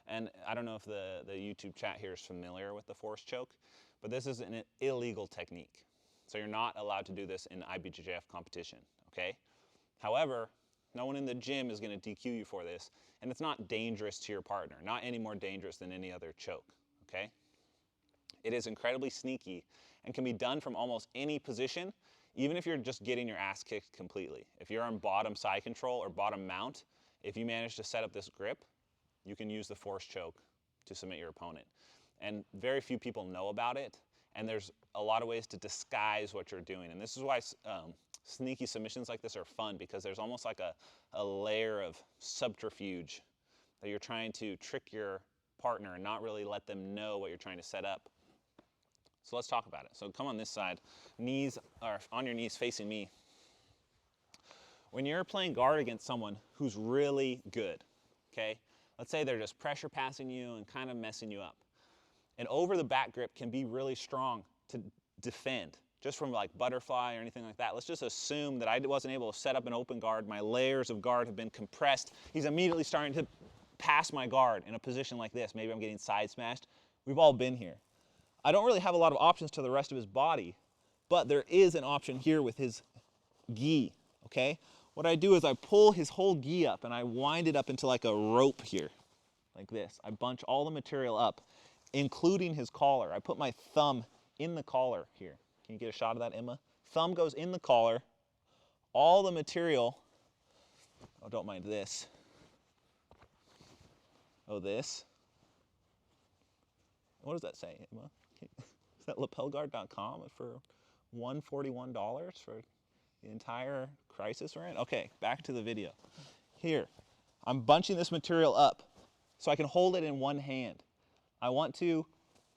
And I don't know if the YouTube chat here is familiar with the force choke, but this is an illegal technique. So you're not allowed to do this in IBJJF competition, okay? However, no one in the gym is going to DQ you for this, and it's not dangerous to your partner, not any more dangerous than any other choke, okay? It is incredibly sneaky and can be done from almost any position, even if you're just getting your ass kicked completely. If you're on bottom side control or bottom mount, if you manage to set up this grip, you can use the force choke to submit your opponent. And very few people know about it, and there's a lot of ways to disguise what you're doing. And this is why sneaky submissions like this are fun, because there's almost like a layer of subterfuge that you're trying to trick your partner and not really let them know what you're trying to set up. So let's talk about it. So come on this side, knees are on your knees facing me. When you're playing guard against someone who's really good, okay? Let's say they're just pressure passing you and kind of messing you up. An over the back grip can be really strong to defend, just from like butterfly or anything like that. Let's just assume that I wasn't able to set up an open guard. My layers of guard have been compressed. He's immediately starting to pass my guard in a position like this. Maybe I'm getting side smashed. We've all been here. I don't really have a lot of options to the rest of his body, but there is an option here with his gi, okay? What I do is I pull his whole gi up and I wind it up into like a rope here, like this. I bunch all the material up, including his collar. I put my thumb in the collar here. Can you get a shot of that, Emma? Thumb goes in the collar. All the material, oh, don't mind this. Oh, this. What does that say, Emma? Is that lapelguard.com for $141 for the entire crisis we're in? Okay, back to the video. Here, I'm bunching this material up so I can hold it in one hand. I want to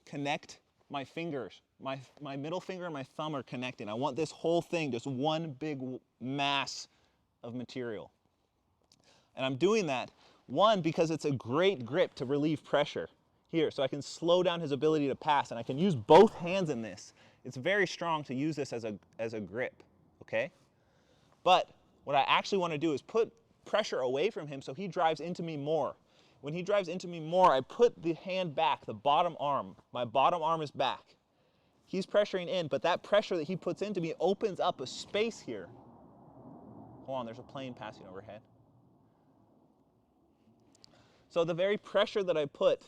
connect my fingers. My middle finger and my thumb are connecting. I want this whole thing, just one big mass of material. And I'm doing that, one, because it's a great grip to relieve pressure here, so I can slow down his ability to pass, and I can use both hands in this. It's very strong to use this as a grip, okay? But what I actually want to do is put pressure away from him so he drives into me more. When he drives into me more, I put the hand back, the bottom arm. My bottom arm is back. He's pressuring in, but that pressure that he puts into me opens up a space here. Hold on, there's a plane passing overhead. So the very pressure that I put,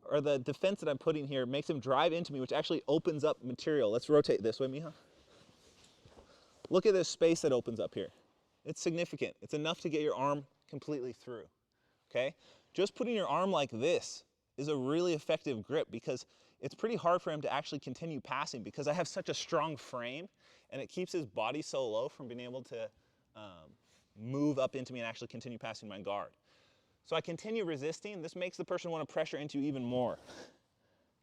or the defense that I'm putting here, makes him drive into me, which actually opens up material. Let's rotate this way, Miha. Look at this space that opens up here. It's significant. It's enough to get your arm completely through, okay? Just putting your arm like this is a really effective grip because it's pretty hard for him to actually continue passing because I have such a strong frame and it keeps his body so low from being able to move up into me and actually continue passing my guard. So I continue resisting. This makes the person want to pressure into you even more.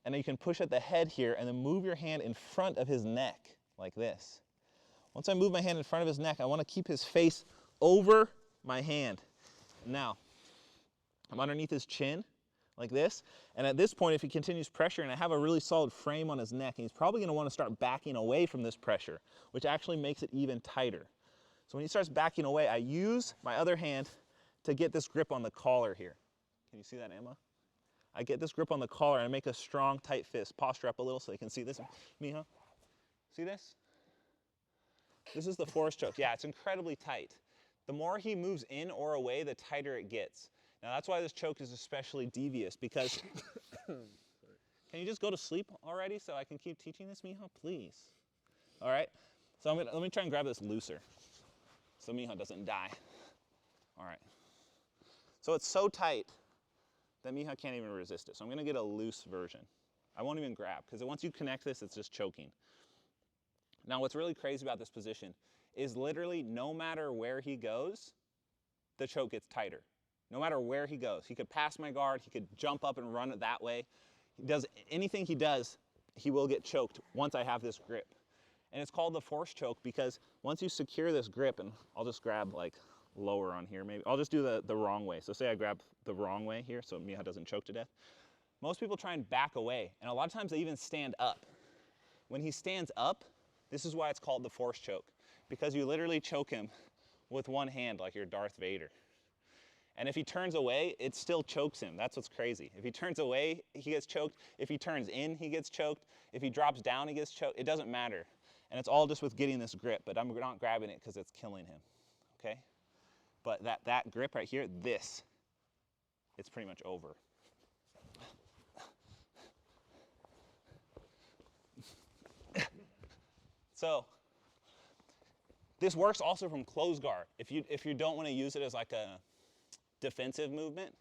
And then you can push at the head here and then move your hand in front of his neck like this. Once I move my hand in front of his neck, I want to keep his face over my hand. Now, I'm underneath his chin like this. And at this point, if he continues pressuring, I have a really solid frame on his neck, and he's probably gonna wanna start backing away from this pressure, which actually makes it even tighter. So when he starts backing away, I use my other hand to get this grip on the collar here. Can you see that, Emma? I get this grip on the collar and I make a strong, tight fist. Posture up a little so you can see this. Miha, see this? This is the force choke. Yeah, it's incredibly tight. The more he moves in or away, the tighter it gets. Now that's why this choke is especially devious, because can you just go to sleep already so I can keep teaching this, Miha, please? All right, so let me try and grab this looser so Miha doesn't die. All right, so it's so tight that Miha can't even resist it. So I'm gonna get a loose version. I won't even grab, because once you connect this, it's just choking. Now what's really crazy about this position is literally no matter where he goes, the choke gets tighter. No matter where he goes. He could pass my guard, he could jump up and run it that way. He does anything he does, he will get choked once I have this grip. And it's called the force choke because once you secure this grip, and I'll just grab like lower on here maybe. I'll just do the wrong way. So say I grab the wrong way here so Miha doesn't choke to death. Most people try and back away, and a lot of times they even stand up. When he stands up, this is why it's called the force choke, because you literally choke him with one hand like you're Darth Vader. And if he turns away, it still chokes him. That's what's crazy. If he turns away, he gets choked. If he turns in, he gets choked. If he drops down, he gets choked. It doesn't matter. And it's all just with getting this grip, but I'm not grabbing it because it's killing him, okay? But that grip right here, it's pretty much over. So this works also from close guard. If you don't want to use it as like a defensive movement,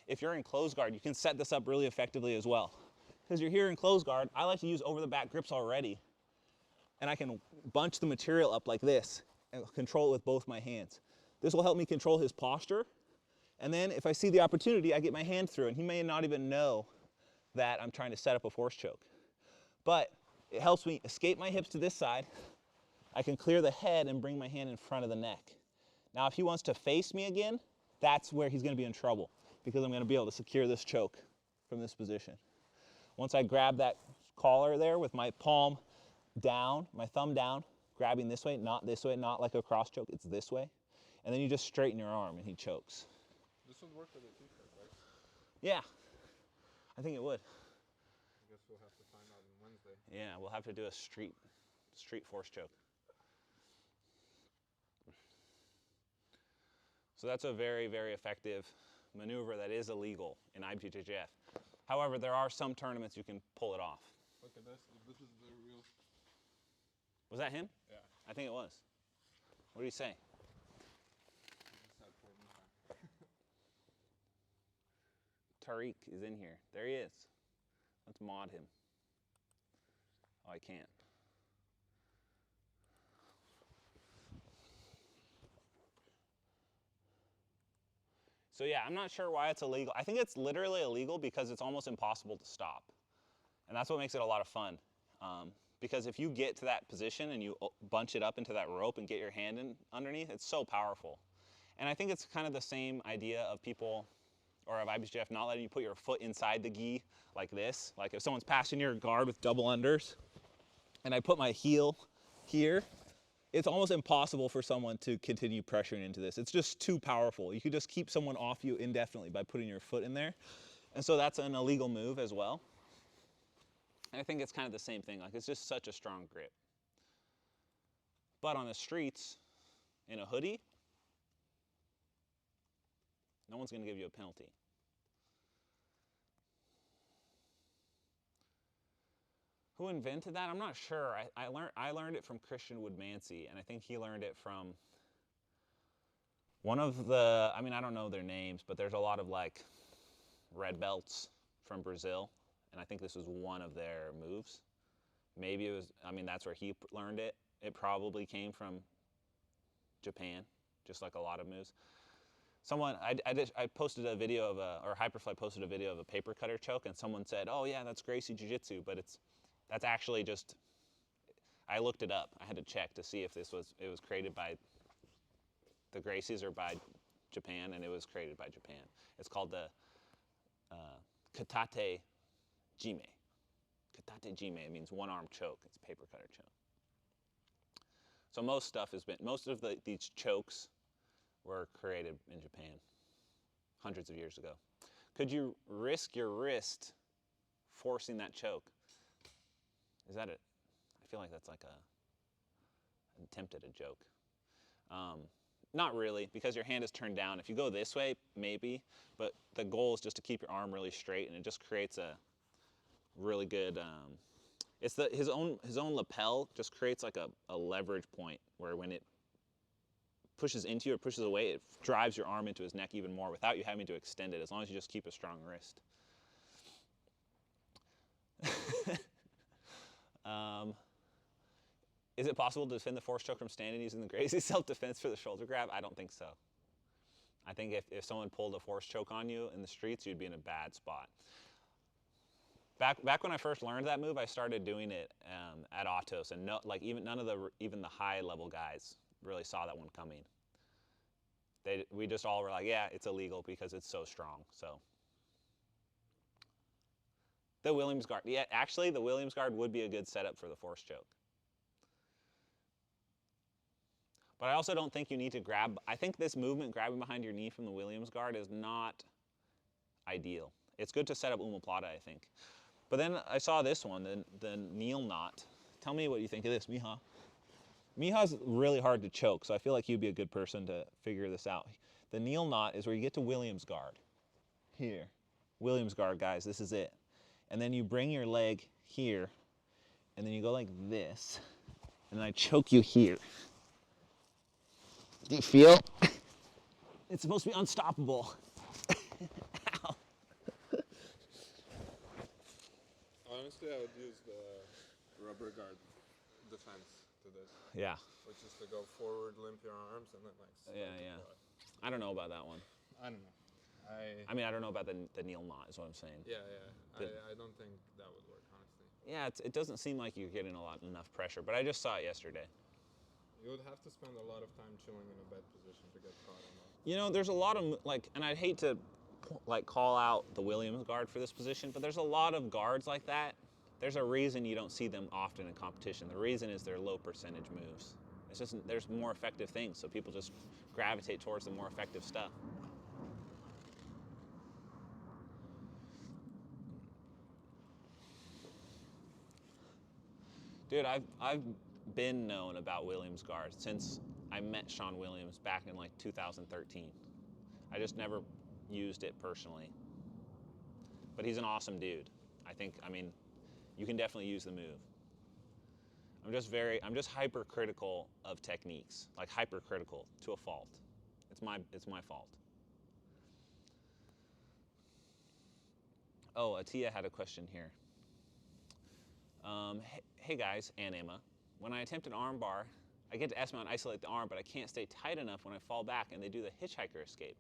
if you're in close guard, you can set this up really effectively as well. Because you're here in close guard, I like to use over the back grips already, and I can bunch the material up like this and control it with both my hands. This will help me control his posture, and then if I see the opportunity, I get my hand through, and he may not even know that I'm trying to set up a force choke. But it helps me escape my hips to this side. I can clear the head and bring my hand in front of the neck. Now if he wants to face me again, that's where he's going to be in trouble, because I'm going to be able to secure this choke from this position. Once I grab that collar there with my palm down, my thumb down, grabbing this way, not like a cross choke, it's this way. And then you just straighten your arm and he chokes. This would work with a t-shirt, right? Yeah, I think it would. I guess we'll have to find out on Wednesday. Yeah, we'll have to do a street force choke. So that's a very, very effective maneuver that is illegal in IBJJF. However, there are some tournaments you can pull it off. Look at this. If this is the real. Was that him? Yeah. I think it was. What did he say? Just had poor Miha. Tariq is in here. There he is. Let's mod him. Oh, I can't. So yeah, I'm not sure why it's illegal. I think it's literally illegal because it's almost impossible to stop. And that's what makes it a lot of fun. Because if you get to that position and you bunch it up into that rope and get your hand in underneath, it's so powerful. And I think it's kind of the same idea of people, or of IBJJF, not letting you put your foot inside the gi like this. Like if someone's passing your guard with double unders, and I put my heel here, it's almost impossible for someone to continue pressuring into this. It's just too powerful. You could just keep someone off you indefinitely by putting your foot in there. And so that's an illegal move as well. And I think it's kind of the same thing. Like, it's just such a strong grip. But on the streets, in a hoodie, no one's going to give you a penalty. Who invented that? I'm not sure. I learned it from Christian Woodmansey, and I think he learned it from one of the, I mean, I don't know their names, but there's a lot of like red belts from Brazil, and I think this was one of their moves. Maybe it was, I mean, that's where he learned it. It probably came from Japan, just like a lot of moves. Someone, I posted a video of or Hyperfly posted a video of a paper cutter choke, and someone said, oh yeah, that's Gracie Jiu-Jitsu, but that's actually just, I looked it up. I had to check to see if it was created by the Gracies or by Japan, and it was created by Japan. It's called the katate jime. Katate jime means one arm choke. It's a paper cutter choke. So most of these chokes were created in Japan hundreds of years ago. Could you risk your wrist forcing that choke? Is that it? I feel like that's like an attempt at a joke. Not really, because your hand is turned down. If you go this way, maybe, but the goal is just to keep your arm really straight, and it just creates a really good, his own lapel just creates like a leverage point where when it pushes into you or pushes away, it drives your arm into his neck even more without you having to extend it, as long as you just keep a strong wrist. Is it possible to defend the force choke from standing using the Gracie self-defense for the shoulder grab? I don't think so. I think if someone pulled a force choke on you in the streets, you'd be in a bad spot. Back when I first learned that move, I started doing it at Autos, and none of even the high level guys really saw that one coming. We just all were like, yeah, it's illegal because it's so strong. So the Williams guard, yeah, actually the Williams guard would be a good setup for the force choke. But I also don't think you need to grab. I think this movement, grabbing behind your knee from the Williams guard, is not ideal. It's good to set up omoplata, I think. But then I saw this one, the kneel knot. Tell me what you think of this, Miha. Miha's really hard to choke, so I feel like he'd be a good person to figure this out. The kneel knot is where you get to Williams guard. Here. Williams guard, guys, this is it. And then you bring your leg here, and then you go like this, and then I choke you here. Do you feel? It's supposed to be unstoppable. Ow. Honestly, I would use the rubber guard defense to this. Yeah. Which is to go forward, limp your arms, and then like. Yeah. I don't know about that one. I don't know. I mean, I don't know about the kneel knot is what I'm saying. Yeah. I don't think that would work, honestly. Yeah, it doesn't seem like you're getting enough pressure, but I just saw it yesterday. You would have to spend a lot of time chilling in a bed position to get caught on that. You know, there's a lot of, and I'd hate to, call out the Williams guard for this position, but there's a lot of guards like that. There's a reason you don't see them often in competition. The reason is they're low percentage moves. It's just, there's more effective things, so people just gravitate towards the more effective stuff. Dude, I've been known about Williams guard since I met Sean Williams back in like 2013. I just never used it personally. But he's an awesome dude. I mean, you can definitely use the move. I'm just hypercritical of techniques, like hypercritical to a fault. It's my fault. Oh, Atia had a question here. Hey guys, and Emma. When I attempt an arm bar, I get to S-mount and isolate the arm, but I can't stay tight enough when I fall back and they do the hitchhiker escape.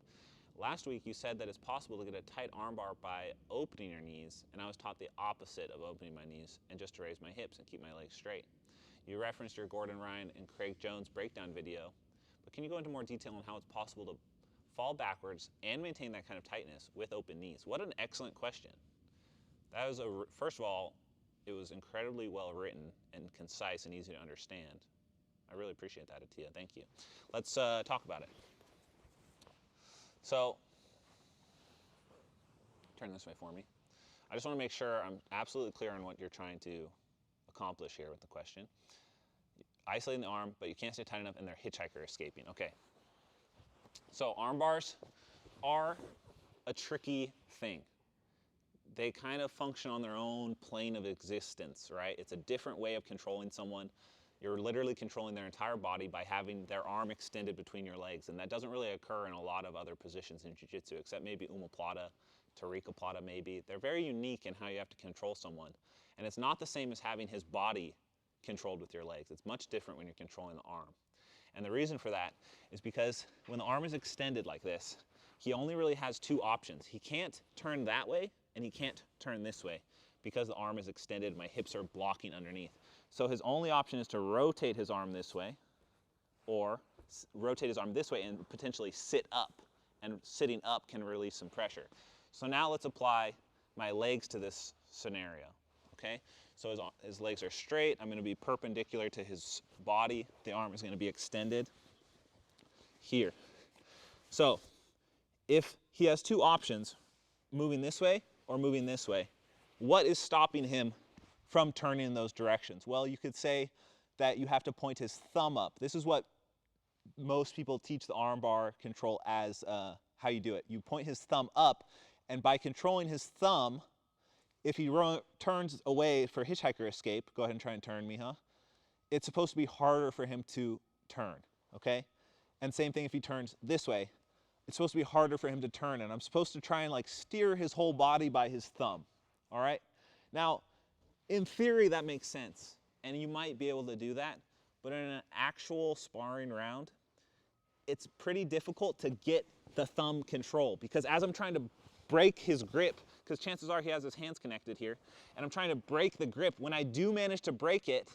Last week you said that it's possible to get a tight arm bar by opening your knees, and I was taught the opposite of opening my knees and just to raise my hips and keep my legs straight. You referenced your Gordon Ryan and Craig Jones breakdown video, but can you go into more detail on how it's possible to fall backwards and maintain that kind of tightness with open knees? What an excellent question. That was first of all, it was incredibly well written and concise and easy to understand. I really appreciate that, Atia. Thank you. Let's talk about it. So, turn this way for me. I just want to make sure I'm absolutely clear on what you're trying to accomplish here with the question. Isolating the arm, but you can't stay tight enough, and they're hitchhiker escaping. Okay. So arm bars are a tricky thing. They kind of function on their own plane of existence, right? It's a different way of controlling someone. You're literally controlling their entire body by having their arm extended between your legs, and that doesn't really occur in a lot of other positions in jiu-jitsu, except maybe omoplata, Tariqa plata maybe. They're very unique in how you have to control someone, and it's not the same as having his body controlled with your legs. It's much different when you're controlling the arm. And the reason for that is because when the arm is extended like this, he only really has two options. He can't turn that way, and he can't turn this way because the arm is extended, my hips are blocking underneath. So his only option is to rotate his arm this way, or rotate his arm this way and potentially sit up. And sitting up can release some pressure. So now let's apply my legs to this scenario, okay? So his legs are straight. I'm going to be perpendicular to his body. The arm is going to be extended here. So if he has two options, moving this way or moving this way, what is stopping him from turning in those directions? Well, you could say that you have to point his thumb up. This is what most people teach the armbar control as how you do it. You point his thumb up, and by controlling his thumb, if he turns away for hitchhiker escape, go ahead and try and turn me, huh? It's supposed to be harder for him to turn, okay? And same thing if he turns this way. It's supposed to be harder for him to turn, and I'm supposed to try and like steer his whole body by his thumb, all right? Now, in theory, that makes sense, and you might be able to do that, but in an actual sparring round, it's pretty difficult to get the thumb control, because as I'm trying to break his grip, because chances are he has his hands connected here, and I'm trying to break the grip, when I do manage to break it,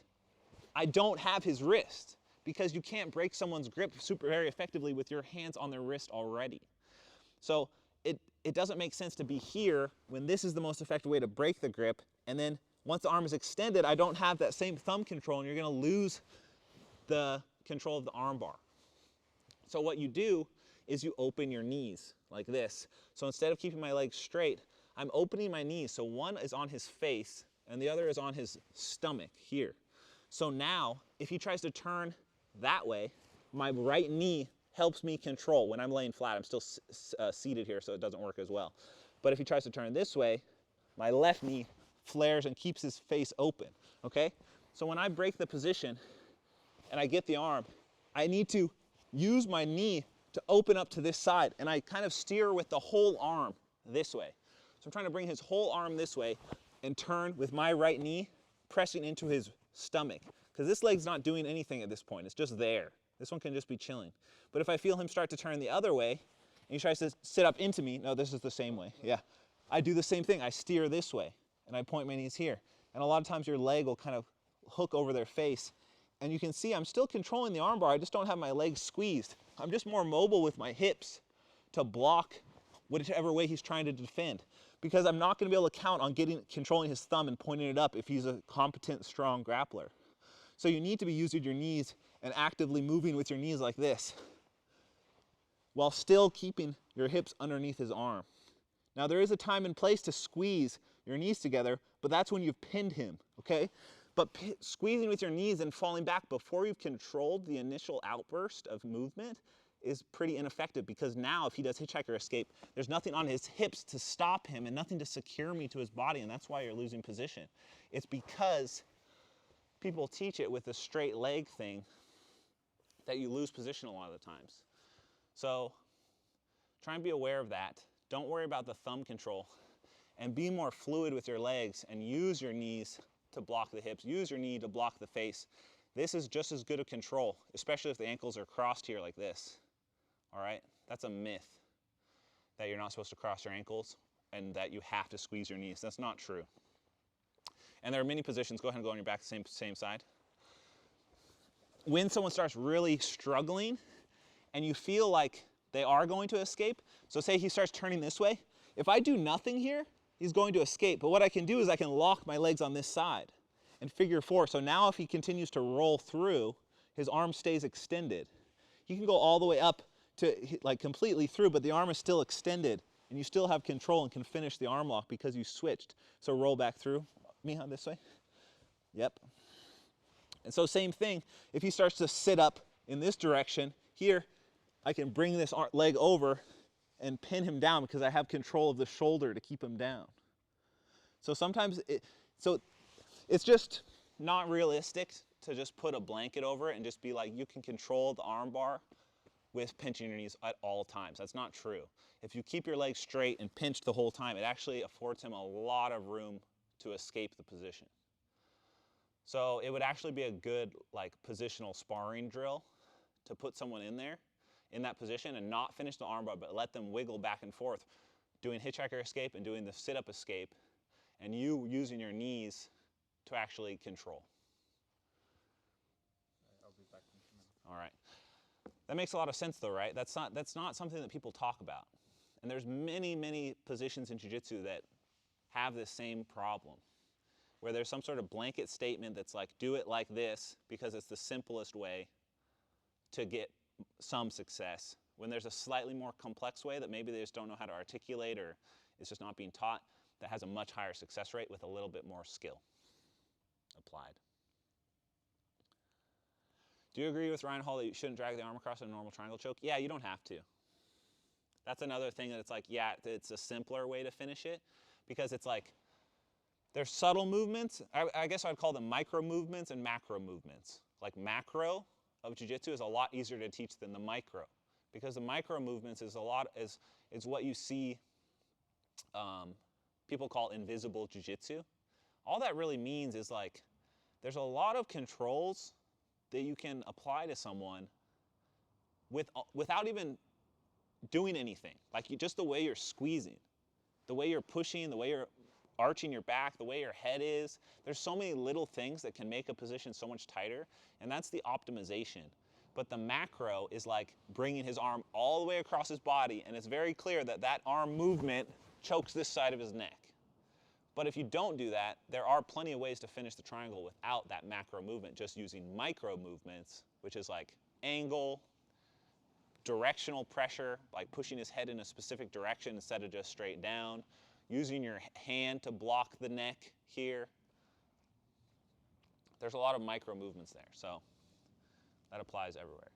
I don't have his wrist, because you can't break someone's grip very effectively with your hands on their wrist already. So it doesn't make sense to be here when this is the most effective way to break the grip, and then once the arm is extended, I don't have that same thumb control, and you're going to lose the control of the arm bar. So what you do is you open your knees like this. So instead of keeping my legs straight, I'm opening my knees. So one is on his face, and the other is on his stomach here. So now, if he tries to turn that way, my right knee helps me control when I'm laying flat. I'm still seated here, so it doesn't work as well. But if he tries to turn this way, my left knee flares and keeps his face open, okay? So when I break the position and I get the arm, I need to use my knee to open up to this side, and I kind of steer with the whole arm this way. So I'm trying to bring his whole arm this way and turn with my right knee pressing into his stomach, because this leg's not doing anything at this point. It's just there. This one can just be chilling. But if I feel him start to turn the other way, and he tries to sit up into me, no, this is the same way, yeah. I do the same thing. I steer this way, and I point my knees here. And a lot of times your leg will kind of hook over their face, and you can see I'm still controlling the armbar. I just don't have my legs squeezed. I'm just more mobile with my hips to block whichever way he's trying to defend, because I'm not going to be able to count on controlling his thumb and pointing it up if he's a competent, strong grappler. So you need to be using your knees and actively moving with your knees like this, while still keeping your hips underneath his arm. Now there is a time and place to squeeze your knees together, but that's when you've pinned him, okay? But squeezing with your knees and falling back before you've controlled the initial outburst of movement is pretty ineffective, because now if he does hitchhiker escape, there's nothing on his hips to stop him and nothing to secure me to his body, and that's why you're losing position. It's because people teach it with the straight leg thing that you lose position a lot of the times. So try and be aware of that. Don't worry about the thumb control, and be more fluid with your legs and use your knees to block the hips. Use your knee to block the face. This is just as good a control, especially if the ankles are crossed here like this. All right? That's a myth, that you're not supposed to cross your ankles and that you have to squeeze your knees. That's not true. And there are many positions. Go ahead and go on your back, same side. When someone starts really struggling and you feel like they are going to escape, so say he starts turning this way, if I do nothing here, he's going to escape. But what I can do is I can lock my legs on this side and figure four. So now if he continues to roll through, his arm stays extended. He can go all the way up to like completely through, but the arm is still extended, and you still have control and can finish the arm lock because you switched. So roll back through. Miha, this way. Yep. And so same thing, if he starts to sit up in this direction, here I can bring this leg over and pin him down because I have control of the shoulder to keep him down. So sometimes, it's just not realistic to just put a blanket over it and just be like, you can control the arm bar with pinching your knees at all times. That's not true. If you keep your legs straight and pinched the whole time, it actually affords him a lot of room to escape the position. So it would actually be a good like positional sparring drill to put someone in there, in that position, and not finish the armbar, but let them wiggle back and forth, doing hitchhiker escape and doing the sit-up escape, and you using your knees to actually control. I'll be back in a minute. All right. That makes a lot of sense though, right? That's not something that people talk about. And there's many, many positions in jiu-jitsu that have this same problem, where there's some sort of blanket statement that's like, do it like this because it's the simplest way to get some success, when there's a slightly more complex way that maybe they just don't know how to articulate or it's just not being taught, that has a much higher success rate with a little bit more skill applied. Do you agree with Ryan Hall that you shouldn't drag the arm across a normal triangle choke? Yeah, you don't have to. That's another thing that it's like, yeah, it's a simpler way to finish it, because it's like, there's subtle movements. I guess I'd call them micro movements and macro movements. Like macro of jiu-jitsu is a lot easier to teach than the micro, because the micro movements is what you see people call invisible jiu-jitsu. All that really means is like, there's a lot of controls that you can apply to someone without even doing anything. Like just the way you're squeezing, the way you're pushing, the way you're arching your back, the way your head is. There's so many little things that can make a position so much tighter, and that's the optimization. But the macro is like bringing his arm all the way across his body, and it's very clear that that arm movement chokes this side of his neck. But if you don't do that, there are plenty of ways to finish the triangle without that macro movement, just using micro movements, which is like angle, directional pressure, like pushing his head in a specific direction instead of just straight down, using your hand to block the neck here. There's a lot of micro movements there, so that applies everywhere.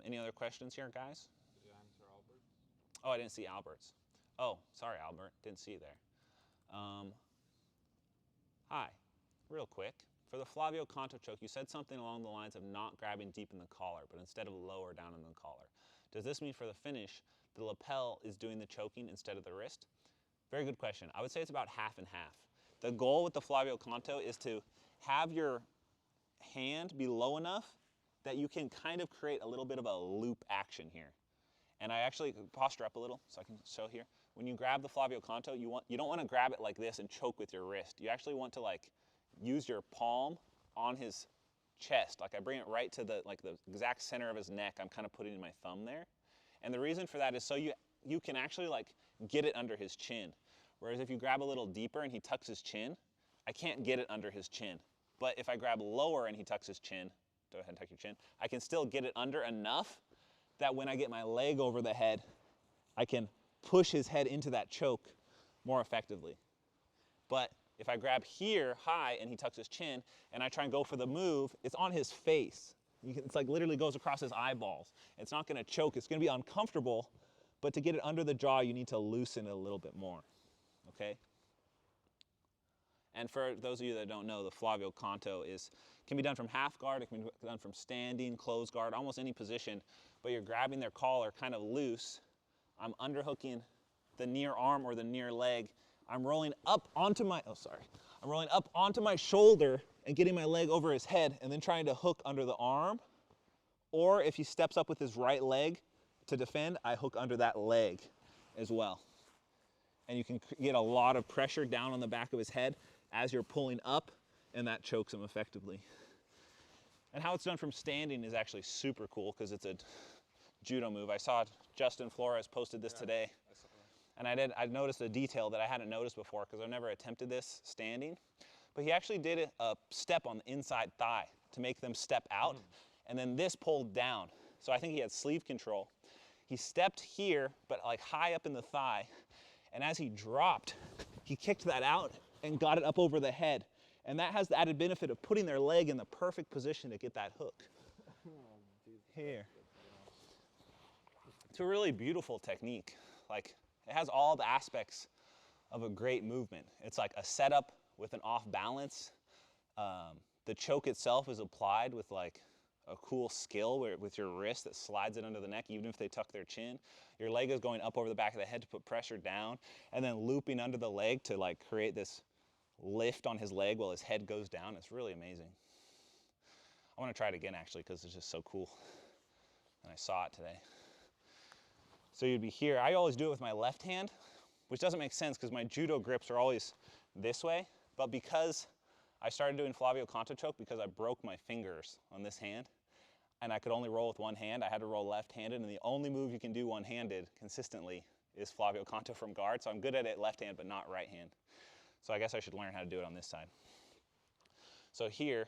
Any other questions here, guys? Did you answer Albert? Oh, I didn't see Albert's. Oh, sorry, Albert. Didn't see you there. Hi, real quick. For the Flavio Canto choke, you said something along the lines of not grabbing deep in the collar, but instead of lower down in the collar. Does this mean for the finish, the lapel is doing the choking instead of the wrist? Very good question. I would say it's about half and half. The goal with the Flavio Canto is to have your hand be low enough that you can kind of create a little bit of a loop action here. And I actually posture up a little so I can show here. When you grab the Flavio Canto, you don't want to grab it like this and choke with your wrist. You actually want to like use your palm on his chest. Like I bring it right to the exact center of his neck. I'm kind of putting my thumb there. And the reason for that is so you can actually like get it under his chin. Whereas if you grab a little deeper and he tucks his chin, I can't get it under his chin. But if I grab lower and he tucks his chin, go ahead and tuck your chin, I can still get it under enough that when I get my leg over the head, I can push his head into that choke more effectively. But if I grab here high and he tucks his chin and I try and go for the move, it's on his face. It's like literally goes across his eyeballs. It's not gonna choke, it's gonna be uncomfortable, but to get it under the jaw, you need to loosen it a little bit more, okay? And for those of you that don't know, the Flavio Canto can be done from half guard, it can be done from standing, closed guard, almost any position, but you're grabbing their collar kind of loose. I'm underhooking the near arm or the near leg. I'm rolling up onto my, I'm rolling up onto my shoulder and getting my leg over his head and then trying to hook under the arm. Or if he steps up with his right leg to defend, I hook under that leg as well. And you can get a lot of pressure down on the back of his head as you're pulling up, and that chokes him effectively. And how it's done from standing is actually super cool because it's a judo move. I saw Justin Flores posted this today, and I noticed a detail that I hadn't noticed before because I've never attempted this standing. But he actually did a step on the inside thigh to make them step out, and then this pulled down. So I think he had sleeve control. He stepped here, but like high up in the thigh, and as he dropped, he kicked that out and got it up over the head. And that has the added benefit of putting their leg in the perfect position to get that hook. Here. It's a really beautiful technique. Like, it has all the aspects of a great movement. It's like a setup with an off balance. The choke itself is applied with like a cool skill with your wrist that slides it under the neck, even if they tuck their chin. Your leg is going up over the back of the head to put pressure down, and then looping under the leg to like create this lift on his leg while his head goes down. It's really amazing. I want to try it again actually because it's just so cool. And I saw it today. So you'd be here. I always do it with my left hand, which doesn't make sense because my judo grips are always this way. But because I started doing Flavio Canto choke because I broke my fingers on this hand, and I could only roll with one hand. I had to roll left-handed, and the only move you can do one-handed consistently is Flavio Canto from guard. So I'm good at it left hand, but not right hand. So I guess I should learn how to do it on this side. So here,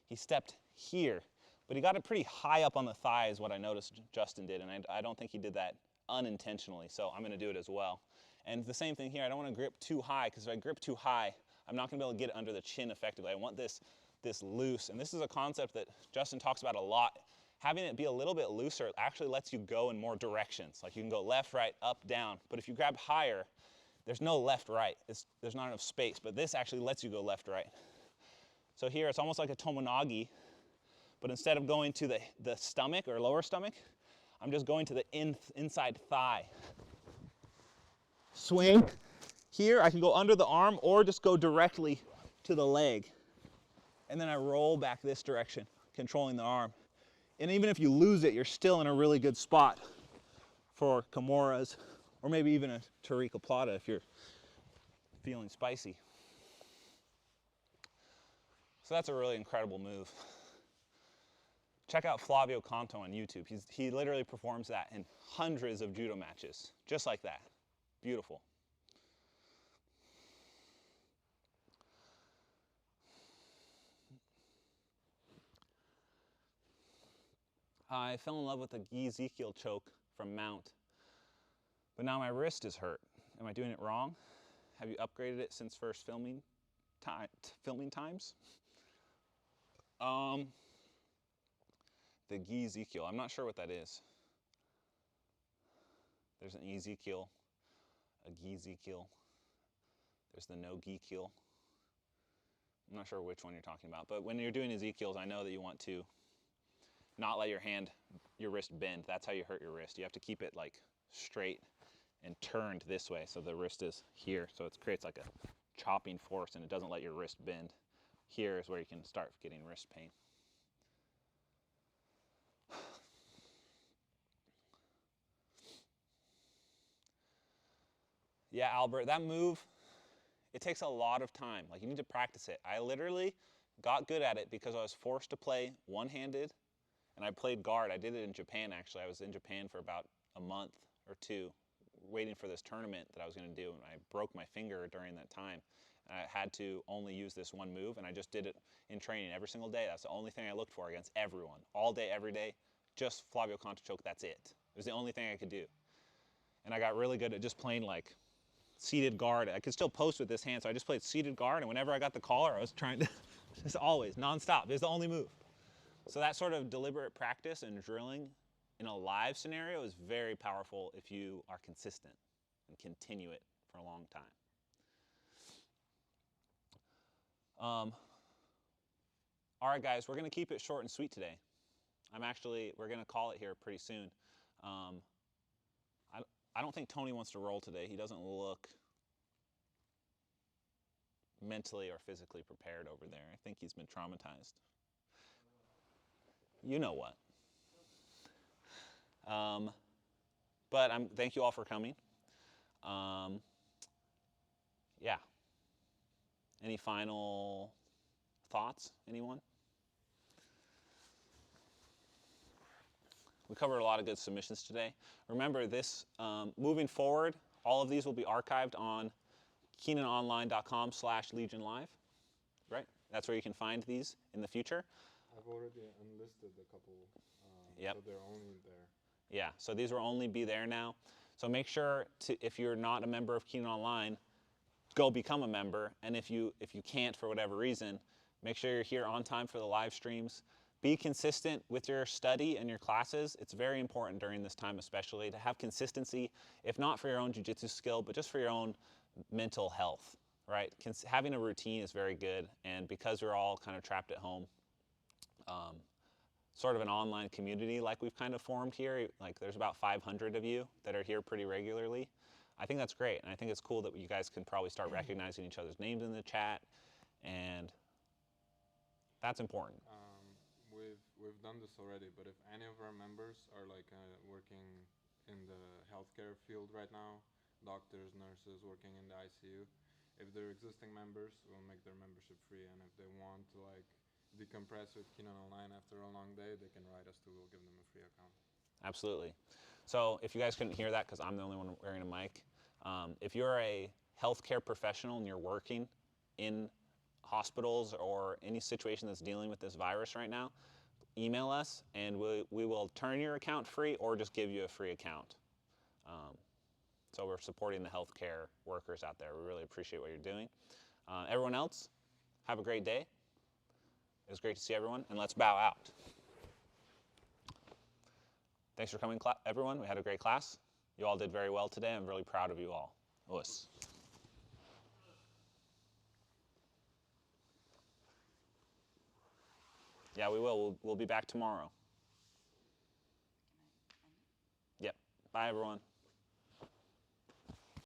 he stepped here, but he got it pretty high up on the thigh is what I noticed Justin did, and I don't think he did that unintentionally, so I'm going to do it as well. And the same thing here, I don't want to grip too high, because if I grip too high, I'm not going to be able to get it under the chin effectively. I want this loose, and this is a concept that Justin talks about a lot. Having it be a little bit looser actually lets you go in more directions. Like you can go left, right, up, down, but if you grab higher, there's no left, right. There's not enough space, but this actually lets you go left, right. So here it's almost like a tomonagi, but instead of going to the stomach or lower stomach, I'm just going to the inside thigh. Swing. Here I can go under the arm or just go directly to the leg. And then I roll back this direction, controlling the arm. And even if you lose it, you're still in a really good spot for Kimuras, or maybe even a Tariqa Plata if you're feeling spicy. So that's a really incredible move. Check out Flavio Canto on YouTube. He literally performs that in hundreds of judo matches, just like that. Beautiful. I fell in love with the Gi Ezekiel choke from Mount, but now my wrist is hurt. Am I doing it wrong? Have you upgraded it since first filming times? The Gi Ezekiel, I'm not sure what that is. There's an Ezekiel, a Gi Ezekiel. There's the no Gi Kiel. I'm not sure which one you're talking about, but when you're doing Ezekiels, I know that you want to not let your wrist bend. That's how you hurt your wrist. You have to keep it like straight and turned this way, so the wrist is here, so it creates like a chopping force and it doesn't let your wrist bend. Here is where you can start getting wrist pain. Yeah, Albert, that move, it takes a lot of time. Like, you need to practice it. I literally got good at it because I was forced to play one-handed, and I played guard. I did it in Japan, actually. I was in Japan for about a month or two, waiting for this tournament that I was going to do, and I broke my finger during that time. And I had to only use this one move, and I just did it in training every single day. That's the only thing I looked for against everyone. All day, every day, just Flavio Canto choke, that's it. It was the only thing I could do. And I got really good at just playing like seated guard. I could still post with this hand, so I just played seated guard, and whenever I got the collar, I was trying to, just always, nonstop. It was the only move. So that sort of deliberate practice and drilling in a live scenario is very powerful if you are consistent and continue it for a long time. All right, guys, we're going to keep it short and sweet today. We're going to call it here pretty soon. I don't think Tony wants to roll today. He doesn't look mentally or physically prepared over there. I think he's been traumatized. You know what. But thank you all for coming. Yeah. Any final thoughts, anyone? We covered a lot of good submissions today. Remember this, moving forward, all of these will be archived on KeenanOnline.com/LegionLive, right? That's where you can find these in the future. I've already unlisted a couple, Yep. so they're only there. Yeah, so these will only be there now. So make sure to, if you're not a member of Keenan Online, go become a member. And if you can't for whatever reason, make sure you're here on time for the live streams. Be consistent with your study and your classes. It's very important during this time especially to have consistency, if not for your own jiu-jitsu skill, but just for your own mental health, right? Having a routine is very good, and because we're all kind of trapped at home, sort of an online community like we've kind of formed here, like there's about 500 of you that are here pretty regularly. I think that's great, and I think it's cool that you guys can probably start recognizing each other's names in the chat, and that's important. We've done this already, but if any of our members are like working in the healthcare field right now, doctors, nurses working in the ICU, if they're existing members, we'll make their membership free, and if they want to like decompress with Keenan Online after a long day, they can write us too. We'll give them a free account. Absolutely. So if you guys couldn't hear that because I'm the only one wearing a mic, if you're a healthcare professional and you're working in hospitals or any situation that's dealing with this virus right now, email us and we will turn your account free or just give you a free account. So we're supporting the healthcare workers out there. We really appreciate what you're doing. Everyone else, have a great day. It was great to see everyone, and let's bow out. Thanks for coming, everyone. We had a great class. You all did very well today. I'm really proud of you all. Us. Yeah, we will. We'll be back tomorrow. Yep. Bye, everyone.